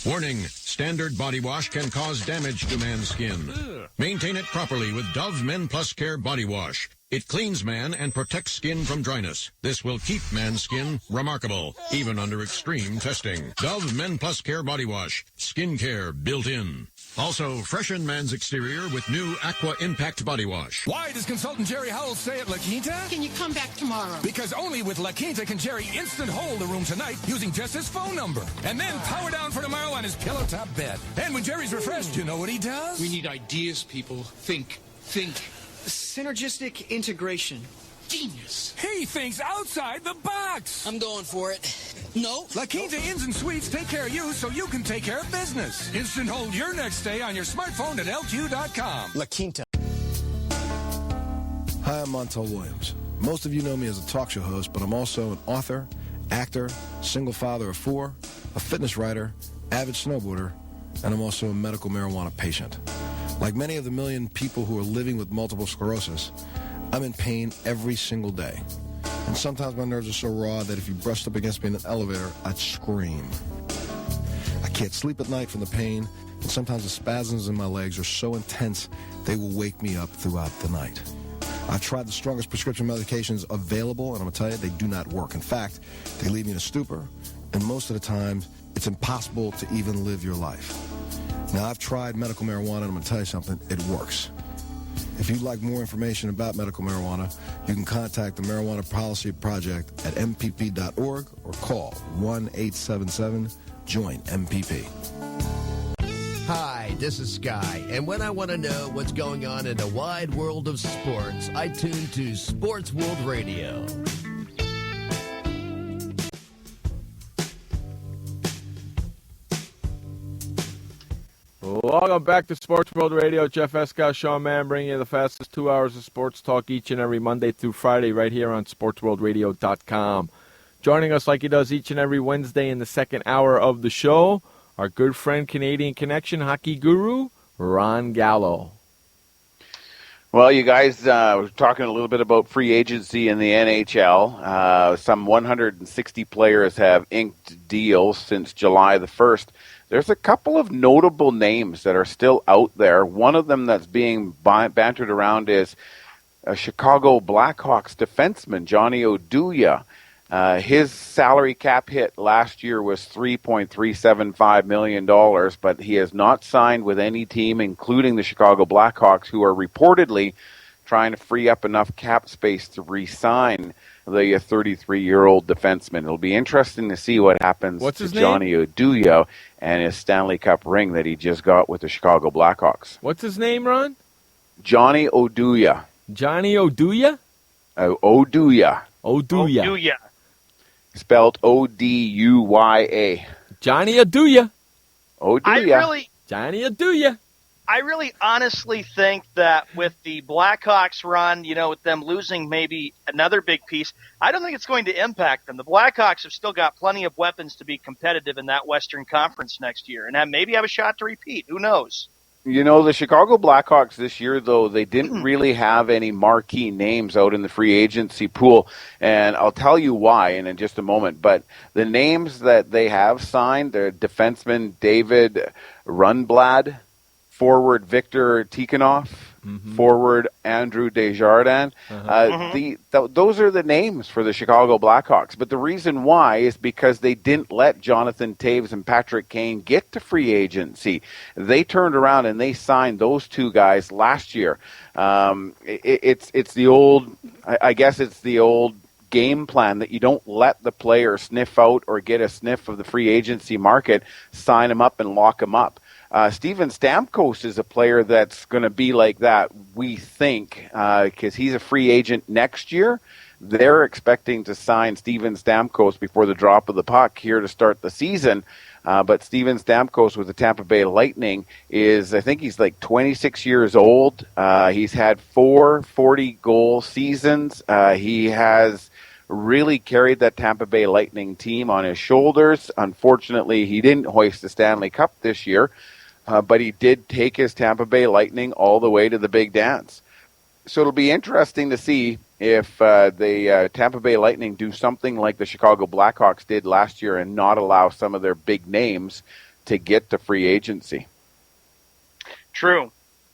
Warning, standard body wash can cause damage to man's skin. Maintain it properly with Dove Men Plus Care Body Wash. It cleans man and protects skin from dryness. This will keep man's skin remarkable, even under extreme testing. Dove Men Plus Care Body Wash. Skin care built in. Also, freshen man's exterior with new Aqua Impact Body Wash. Why does consultant Jerry Howell stay at La Quinta? Can you come back tomorrow? Because only with La Quinta can Jerry instant hold the room tonight using just his phone number. And then power down for tomorrow on his pillow top bed. And when Jerry's refreshed, you know what he does? We need ideas, people. Think. Synergistic integration. Genius. He thinks outside the box. I'm going for it. No. La Quinta Inns and Suites take care of you so you can take care of business. Instant hold your next stay on your smartphone at LQ.com. La Quinta. Hi, I'm Montel Williams. Most of you know me as a talk show host, but I'm also an author, actor, single father of 4, a fitness writer, avid snowboarder, and I'm also a medical marijuana patient. Like many of the million people who are living with multiple sclerosis, I'm in pain every single day. And sometimes my nerves are so raw that if you brushed up against me in an elevator, I'd scream. I can't sleep at night from the pain, and sometimes the spasms in my legs are so intense they will wake me up throughout the night. I've tried the strongest prescription medications available, and I'm going to tell you, they do not work. In fact, they leave me in a stupor, and most of the time, it's impossible to even live your life. Now, I've tried medical marijuana, and I'm going to tell you something, it works. If you'd like more information about medical marijuana, you can contact the Marijuana Policy Project at mpp.org or call 1-877-JOIN-MPP. Hi, this is Sky, and when I want to know what's going on in the wide world of sports, I tune to Sports World Radio. Welcome back to Sports World Radio. Jeff Escow, Sean Mann, bringing you the fastest 2 hours of sports talk each and every Monday through Friday right here on SportsWorldRadio.com. Joining us like he does each and every Wednesday in the second hour of the show, our good friend, Canadian Connection hockey guru, Ron Gallo. Well, you guys, we're talking a little bit about free agency in the NHL. Some 160 players have inked deals since July the 1st. There's a couple of notable names that are still out there. One of them that's being bantered around is a Chicago Blackhawks defenseman, Johnny Oduya. His salary cap hit last year was $3.375 million, but he has not signed with any team, including the Chicago Blackhawks, who are reportedly trying to free up enough cap space to re-sign the 33-year-old defenseman. It'll be interesting to see what happens to Johnny Oduya and his Stanley Cup ring that he just got with the Chicago Blackhawks. What's his name, Ron? Johnny Oduya. Johnny Oduya? Oduya. Oduya. Spelled O-D-U-Y-A. Johnny Oduya. Oduya. Johnny Oduya. I really honestly think that with the Blackhawks run, with them losing maybe another big piece, I don't think it's going to impact them. The Blackhawks have still got plenty of weapons to be competitive in that Western Conference next year and maybe have a shot to repeat. Who knows? The Chicago Blackhawks this year, though, they didn't really have any marquee names out in the free agency pool, and I'll tell you why in just a moment. But the names that they have signed, they're defenseman David Rundblad, forward Victor Tikhonov, forward Andrew D.Jordan. Those are the names for the Chicago Blackhawks. But the reason why is because they didn't let Jonathan Toews and Patrick Kane get to free agency. They turned around and they signed those two guys last year. It's the old, I guess it's the old game plan that you don't let the player sniff out or get a sniff of the free agency market, sign them up and lock them up. Steven Stamkos is a player that's going to be like that, we think, because he's a free agent next year. They're expecting to sign Steven Stamkos before the drop of the puck here to start the season. But Steven Stamkos with the Tampa Bay Lightning I think he's like 26 years old. He's had 4 40-goal seasons. He has really carried that Tampa Bay Lightning team on his shoulders. Unfortunately, he didn't hoist the Stanley Cup this year. But he did take his Tampa Bay Lightning all the way to the big dance. So it'll be interesting to see if the Tampa Bay Lightning do something like the Chicago Blackhawks did last year and not allow some of their big names to get to free agency. True.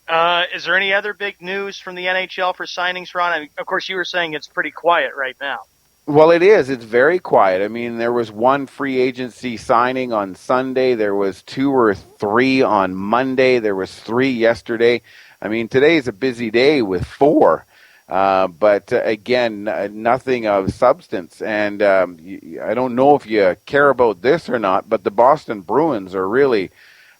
Is there any other big news from the NHL for signings, Ron? I mean, of course, you were saying it's pretty quiet right now. Well, it is. It's very quiet. I mean, there was one free agency signing on Sunday. There was 2 or 3 on Monday. There was 3 yesterday. I mean, today is a busy day with 4. But again, nothing of substance. And I don't know if you care about this or not, but the Boston Bruins are really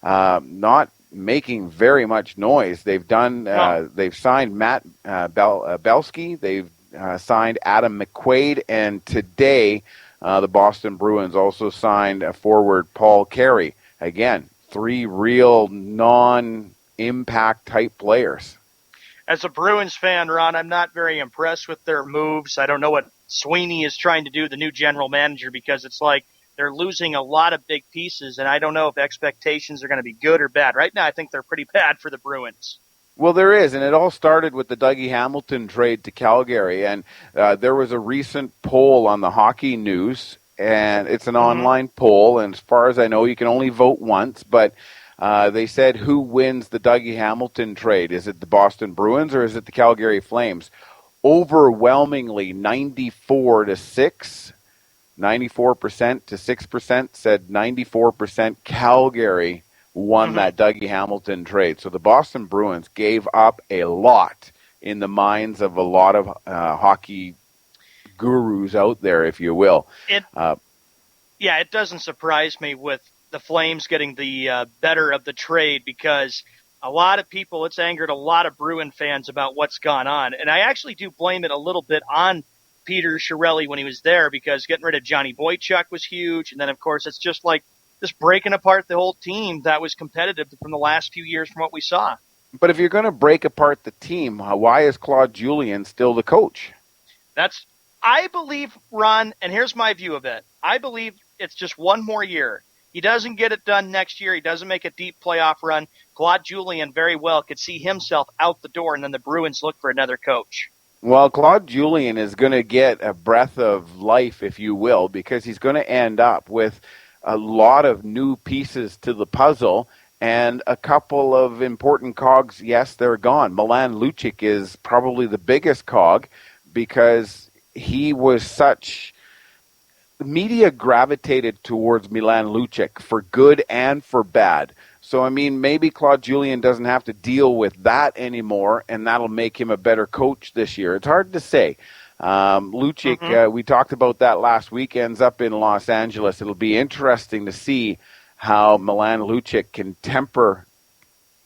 not making very much noise. They've signed Matt Belsky. They've signed Adam McQuaid, and today the Boston Bruins also signed forward Paul Carey. Again, 3 real non-impact type players. As a Bruins fan, Ron, I'm not very impressed with their moves. I don't know what Sweeney is trying to do, the new general manager, because it's like they're losing a lot of big pieces, and I don't know if expectations are going to be good or bad. Right now, I think they're pretty bad for the Bruins. Well, there is, and it all started with the Dougie Hamilton trade to Calgary, and there was a recent poll on the Hockey News, and it's an online poll, and as far as I know, you can only vote once, but they said, who wins the Dougie Hamilton trade? Is it the Boston Bruins or is it the Calgary Flames? Overwhelmingly, 94% to 6% said 94% Calgary won that Dougie Hamilton trade. So the Boston Bruins gave up a lot in the minds of a lot of hockey gurus out there, if you will. It doesn't surprise me with the Flames getting the better of the trade, because a lot of people, it's angered a lot of Bruin fans about what's gone on. And I actually do blame it a little bit on Peter Chiarelli when he was there, because getting rid of Johnny Boychuk was huge. And then, of course, it's just like just breaking apart the whole team that was competitive from the last few years from what we saw. But if you're going to break apart the team, why is Claude Julien still the coach? I believe, Ron, and here's my view of it. I believe it's just one more year. He doesn't get it done next year. He doesn't make a deep playoff run. Claude Julien very well could see himself out the door, and then the Bruins look for another coach. Well, Claude Julien is going to get a breath of life, if you will, because he's going to end up with a lot of new pieces to the puzzle and a couple of important cogs. Yes, they're gone. Milan Lucic is probably the biggest cog, because he was such... The media gravitated towards Milan Lucic for good and for bad. So, I mean, maybe Claude Julien doesn't have to deal with that anymore, and that'll make him a better coach this year. It's hard to say. Lucic, we talked about that last week, ends up in Los Angeles. It'll be interesting to see how Milan Lucic can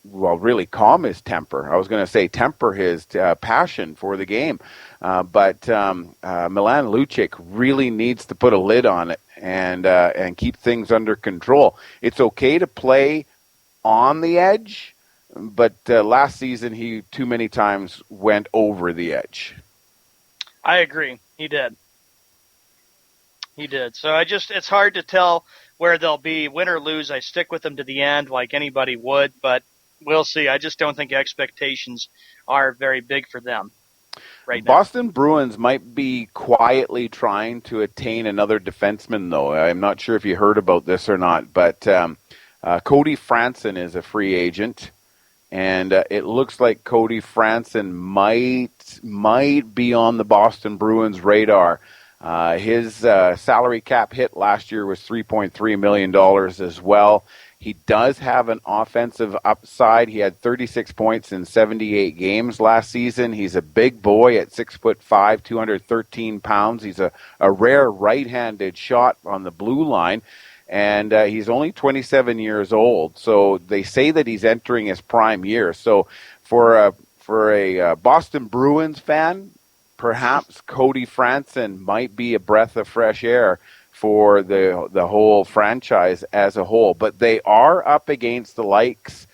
really calm his temper. I was going to say temper his passion for the game. But Milan Lucic really needs to put a lid on it and keep things under control. It's okay to play on the edge, but last season he too many times went over the edge. I agree. He did. So it's hard to tell where they'll be, win or lose. I stick with them to the end like anybody would, but we'll see. I just don't think expectations are very big for them right now. Boston Bruins might be quietly trying to attain another defenseman, though. I'm not sure if you heard about this or not, but Cody Franson is a free agent, and it looks like Cody Franson might be on the Boston Bruins' radar. His salary cap hit last year was $3.3 million as well. He does have an offensive upside. He had 36 points in 78 games last season. He's a big boy at 6'5", 213 pounds. He's a rare right-handed shot on the blue line, and he's only 27 years old. So they say that he's entering his prime year. So for a Boston Bruins fan, perhaps Cody Franson might be a breath of fresh air for the whole franchise as a whole. But they are up against the likes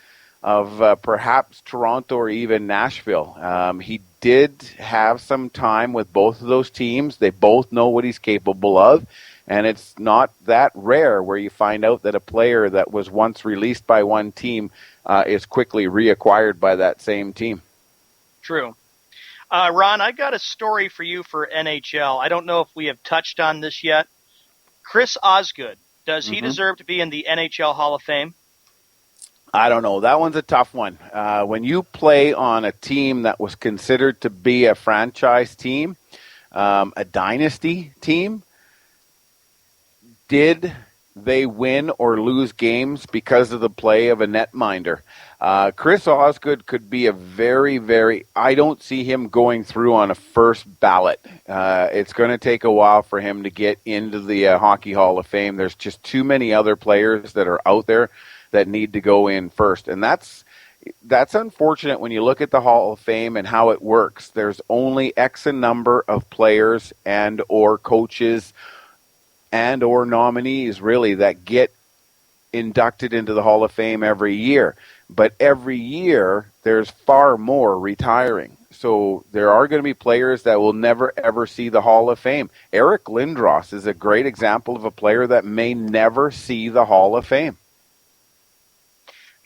of perhaps Toronto or even Nashville. He did have some time with both of those teams. They both know what he's capable of, and it's not that rare where you find out that a player that was once released by one team is quickly reacquired by that same team. True. Ron, I got a story for you for NHL. I don't know if we have touched on this yet. Chris Osgood, does he deserve to be in the NHL Hall of Fame? I don't know. That one's a tough one. When you play on a team that was considered to be a franchise team, a dynasty team, did they win or lose games because of the play of a netminder? Chris Osgood could be a very, I don't see him going through on a first ballot. It's going to take a while for him to get into the Hockey Hall of Fame. There's just too many other players that are out there that need to go in first. And that's unfortunate when you look at the Hall of Fame and how it works. There's only X a number of players and or coaches and or nominees really that get inducted into the Hall of Fame every year. But every year there's far more retiring. So there are going to be players that will never ever see the Hall of Fame. Eric Lindros is a great example of a player that may never see the Hall of Fame.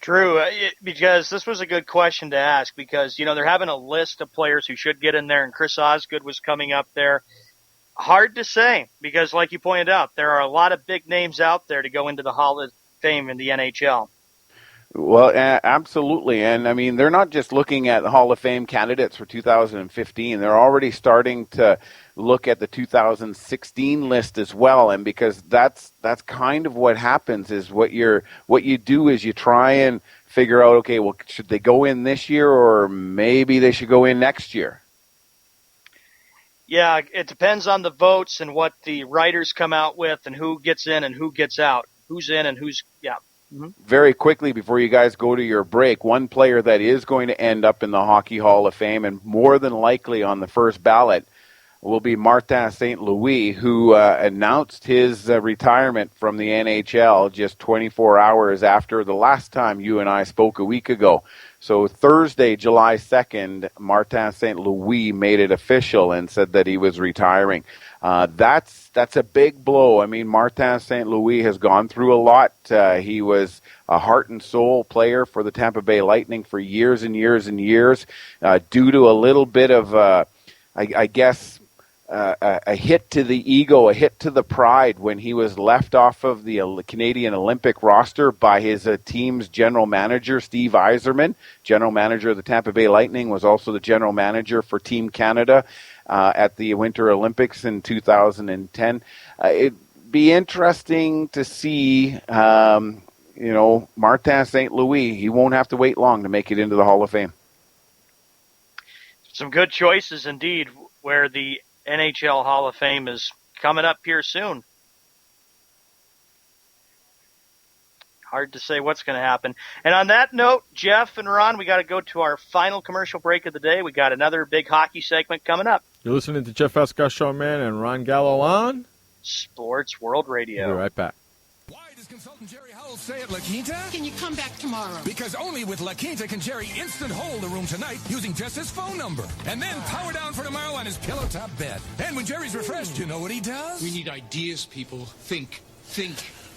True, because this was a good question to ask because, they're having a list of players who should get in there, and Chris Osgood was coming up there. Hard to say because, like you pointed out, there are a lot of big names out there to go into the Hall of Fame in the NHL. Well, absolutely. And, I mean, they're not just looking at the Hall of Fame candidates for 2015. They're already starting to look at the 2016 list as well. And because that's kind of what happens is what you do is you try and figure out, okay, well, should they go in this year or maybe they should go in next year? Yeah, it depends on the votes and what the writers come out with and who gets in and who gets out. Who's in and who's, yeah. Mm-hmm. Very quickly before you guys go to your break, one player that is going to end up in the Hockey Hall of Fame and more than likely on the first ballot will be Martin St. Louis, who announced his retirement from the NHL just 24 hours after the last time you and I spoke a week ago. So Thursday, July 2nd, Martin St. Louis made it official and said that he was retiring. That's a big blow. I mean, Martin St. Louis has gone through a lot. He was a heart and soul player for the Tampa Bay Lightning for years and years and years, due to a little bit of, I guess, a hit to the ego, a hit to the pride when he was left off of the Canadian Olympic roster by his team's general manager, Steve Yzerman. General manager of the Tampa Bay Lightning, was also the general manager for Team Canada at the Winter Olympics in 2010. It'd be interesting to see, Martin St. Louis. He won't have to wait long to make it into the Hall of Fame. Some good choices indeed, where the NHL Hall of Fame is coming up here soon. Hard to say what's going to happen. And on that note, Jeff and Ron, we got to go to our final commercial break of the day. We got another big hockey segment coming up. You're listening to Jeff Escott, Sean Mann, and Ron Gallo on Sports World Radio. We'll be right back. Why does consultant Jerry Howell say at La Quinta? Can you come back tomorrow? Because only with La Quinta can Jerry instant hold the room tonight using just his phone number. And then power down for tomorrow on his pillow top bed. And when Jerry's refreshed, you know what he does? We need ideas, people. Think.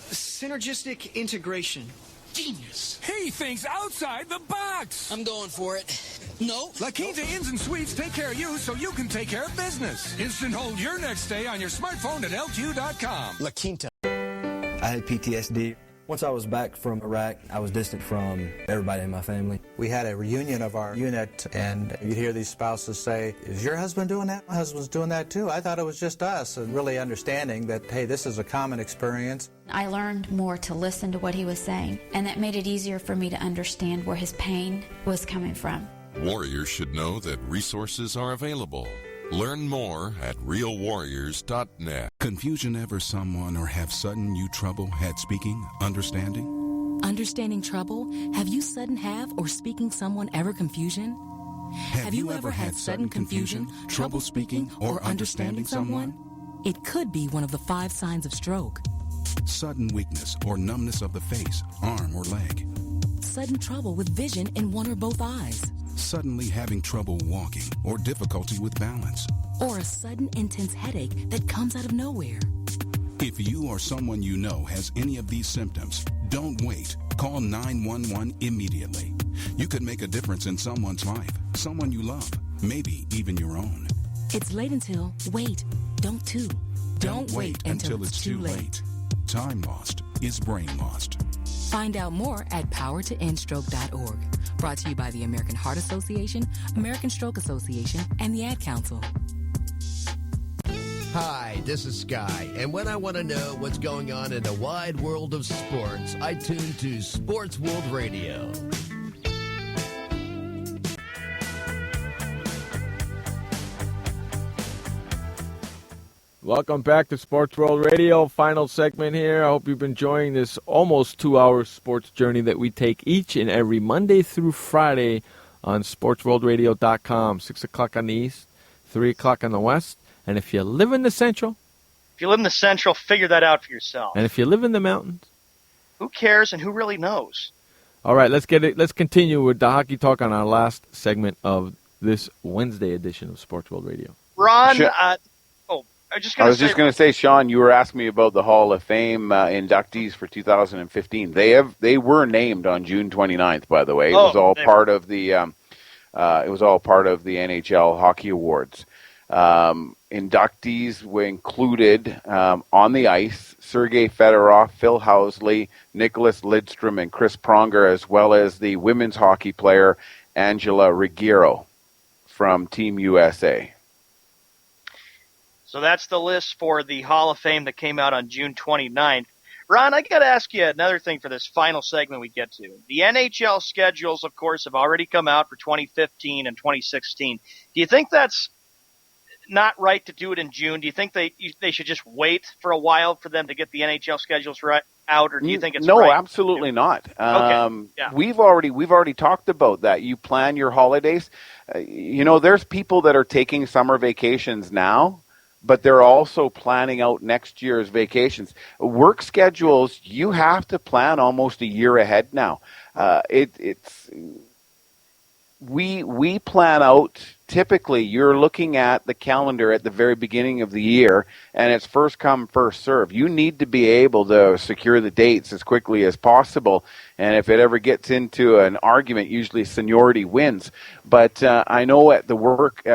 Synergistic integration. Genius. He thinks outside the box. I'm going for it. No. La Quinta Inns and Suites take care of you so you can take care of business. Instant hold your next stay on your smartphone at LQ.com. La Quinta. I had PTSD. Once I was back from Iraq, I was distant from everybody in my family. We had a reunion of our unit, and you'd hear these spouses say, is your husband doing that? My husband's doing that too. I thought it was just us. And really understanding that, hey, this is a common experience. I learned more to listen to what he was saying, and that made it easier for me to understand where his pain was coming from. Warriors should know that resources are available. Learn more at realwarriors.net. Confusion ever someone or have sudden you trouble had speaking, understanding? Understanding trouble? Have you sudden have or speaking someone ever confusion? Have you ever had sudden confusion, trouble speaking, or understanding someone? It could be one of the 5 signs of stroke. Sudden weakness or numbness of the face, arm, or leg. Sudden trouble with vision in one or both eyes. Suddenly having trouble walking or difficulty with balance. Or a sudden intense headache that comes out of nowhere. If you or someone you know has any of these symptoms, don't wait. Call 911 immediately. You could make a difference in someone's life, someone you love, maybe even your own. It's late until, wait, don't too. Don't wait until it's too late. Time lost is brain lost. Find out more at powertoendstroke.org. Brought to you by the American Heart Association, American Stroke Association, and the Ad Council. Hi, this is Sky, and when I want to know what's going on in the wide world of sports, I tune to Sports World Radio. Welcome back to Sports World Radio. Final segment here. I hope you've been enjoying this almost 2-hour sports journey that we take each and every Monday through Friday on SportsWorldRadio.com. 6 o'clock on the East, 3 o'clock on the West. And if you live in the Central... If you live in the Central, figure that out for yourself. And if you live in the mountains... Who cares and who really knows? All right, let's continue with the hockey talk on our last segment of this Wednesday edition of Sports World Radio. Ron... I was just going to say, Sean, you were asking me about the Hall of Fame inductees for 2015. They were named on June 29th, by the way. It was all part of the NHL Hockey Awards. Inductees were included on the ice: Sergei Fedorov, Phil Housley, Nicholas Lidstrom, and Chris Pronger, as well as the women's hockey player Angela Ruggiero from Team USA. So that's the list for the Hall of Fame that came out on June 29th. Ron, I got to ask you another thing for this final segment we get to. The NHL schedules, of course, have already come out for 2015 and 2016. Do you think that's not right to do it in June? Do you think they should just wait for a while for them to get the NHL schedules out, or do you think it's no, right? absolutely not. Okay. Yeah. We've already talked about that. You plan your holidays. There's people that are taking summer vacations now, but they're also planning out next year's vacations. Work schedules, you have to plan almost a year ahead now. We plan out, typically you're looking at the calendar at the very beginning of the year, and it's first come, first serve. You need to be able to secure the dates as quickly as possible, and if it ever gets into an argument, usually seniority wins. But I know at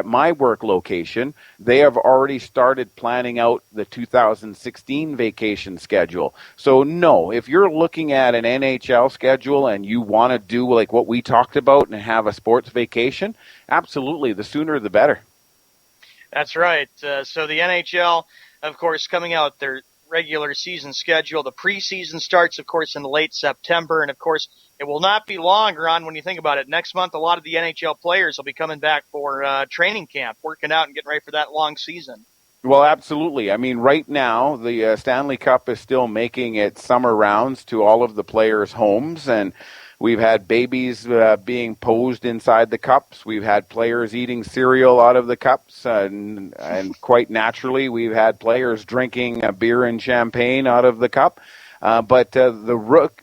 my work location, they have already started planning out the 2016 vacation schedule. So no, if you're looking at an NHL schedule and you want to do like what we talked about and have a sports vacation, absolutely, the sooner the better. That's right. So the NHL, of course, coming out their regular season schedule. The preseason starts, of course, in late September, and of course, it will not be long, Ron, when you think about it. Next month, a lot of the NHL players will be coming back for training camp, working out and getting ready for that long season. Well, absolutely. I mean, right now, the Stanley Cup is still making its summer rounds to all of the players' homes, and we've had babies being posed inside the cups. We've had players eating cereal out of the cups, and quite naturally, we've had players drinking beer and champagne out of the cup. But the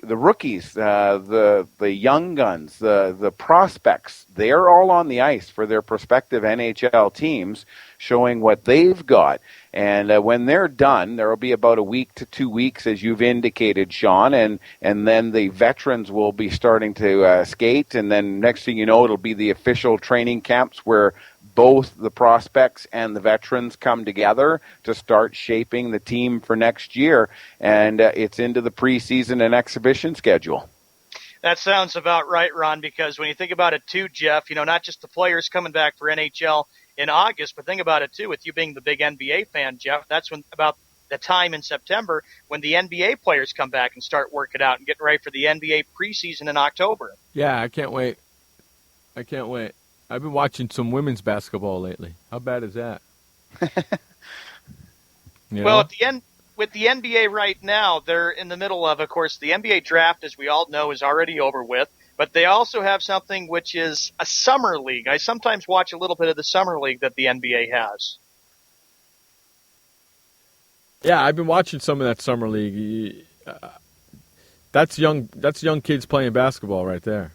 rookies, the young guns, the prospects, they're all on the ice for their prospective NHL teams, showing what they've got. And when they're done, there will be about a week to 2 weeks, as you've indicated, Sean, and then the veterans will be starting to skate, and then next thing you know, it'll be the official training camps where both the prospects and the veterans come together to start shaping the team for next year, and it's into the preseason and exhibition schedule. That sounds about right, Ron, because when you think about it too, Jeff, not just the players coming back for NHL in August, but think about it too, with you being the big NBA fan, Jeff, that's when about the time in September when the NBA players come back and start working out and getting ready for the NBA preseason in October. Yeah, I can't wait. I've been watching some women's basketball lately. How bad is that? Well, at the end, with the NBA right now, they're in the middle of course, the NBA draft, as we all know, is already over with. But they also have something which is a summer league. I sometimes watch a little bit of the summer league that the NBA has. Yeah, I've been watching some of that summer league. That's young kids playing basketball right there.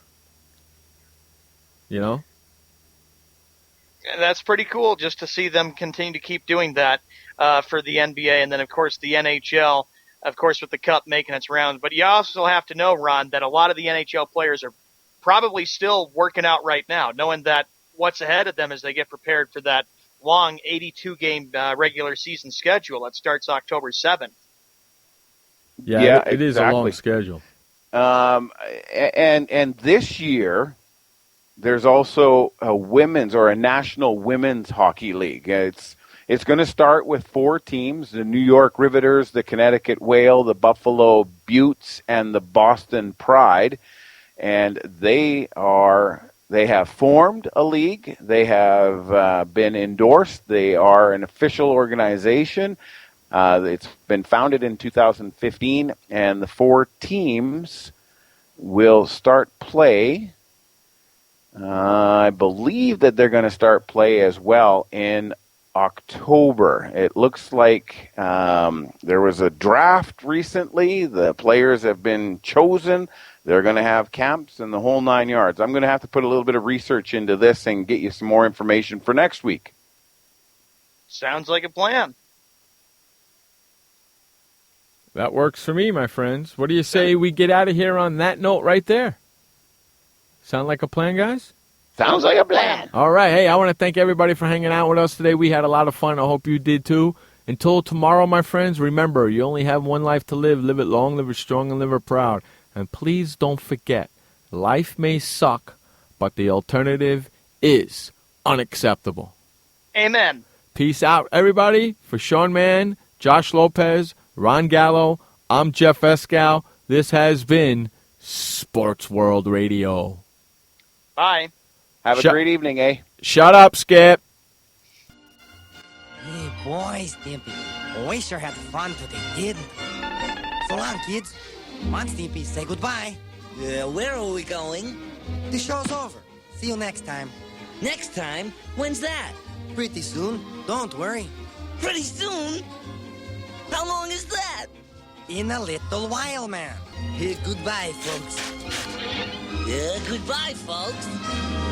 And that's pretty cool just to see them continue to keep doing that for the NBA. And then, of course, the NHL, of course, with the Cup making its rounds. But you also have to know, Ron, that a lot of the NHL players are probably still working out right now, knowing that what's ahead of them as they get prepared for that long 82-game regular season schedule that starts October 7th. Yeah, it exactly. is a long schedule. And this year, there's also a National Women's Hockey League. It's going to start with 4 teams: the New York Riveters, the Connecticut Whale, the Buffalo Buttes, and the Boston Pride. And they have formed a league. They have been endorsed. They are an official organization. It's been founded in 2015, and the 4 teams will start play. I believe that they're going to start play as well in October. It looks like there was a draft recently. The players have been chosen. They're going to have camps and the whole 9 yards. I'm going to have to put a little bit of research into this and get you some more information for next week. Sounds like a plan. That works for me, my friends. What do you say we get out of here on that note right there? Sound like a plan, guys? Sounds like a plan. All right. Hey, I want to thank everybody for hanging out with us today. We had a lot of fun. I hope you did too. Until tomorrow, my friends, remember, you only have one life to live. Live it long, live it strong, and live it proud. And please don't forget, life may suck, but the alternative is unacceptable. Amen. Peace out, everybody. For Sean Mann, Josh Lopez, Ron Gallo, I'm Jeff Escow. This has been Sports World Radio. Bye. Have a great evening, eh? Shut up, Skip. Hey, boys, Stimpy. We sure had fun today, didn't we? So long, kids. Come on, Stimpy, say goodbye. Where are we going? The show's over. See you next time. Next time? When's that? Pretty soon. Don't worry. Pretty soon? How long is that? In a little while, man. Goodbye, folks. Goodbye, folks.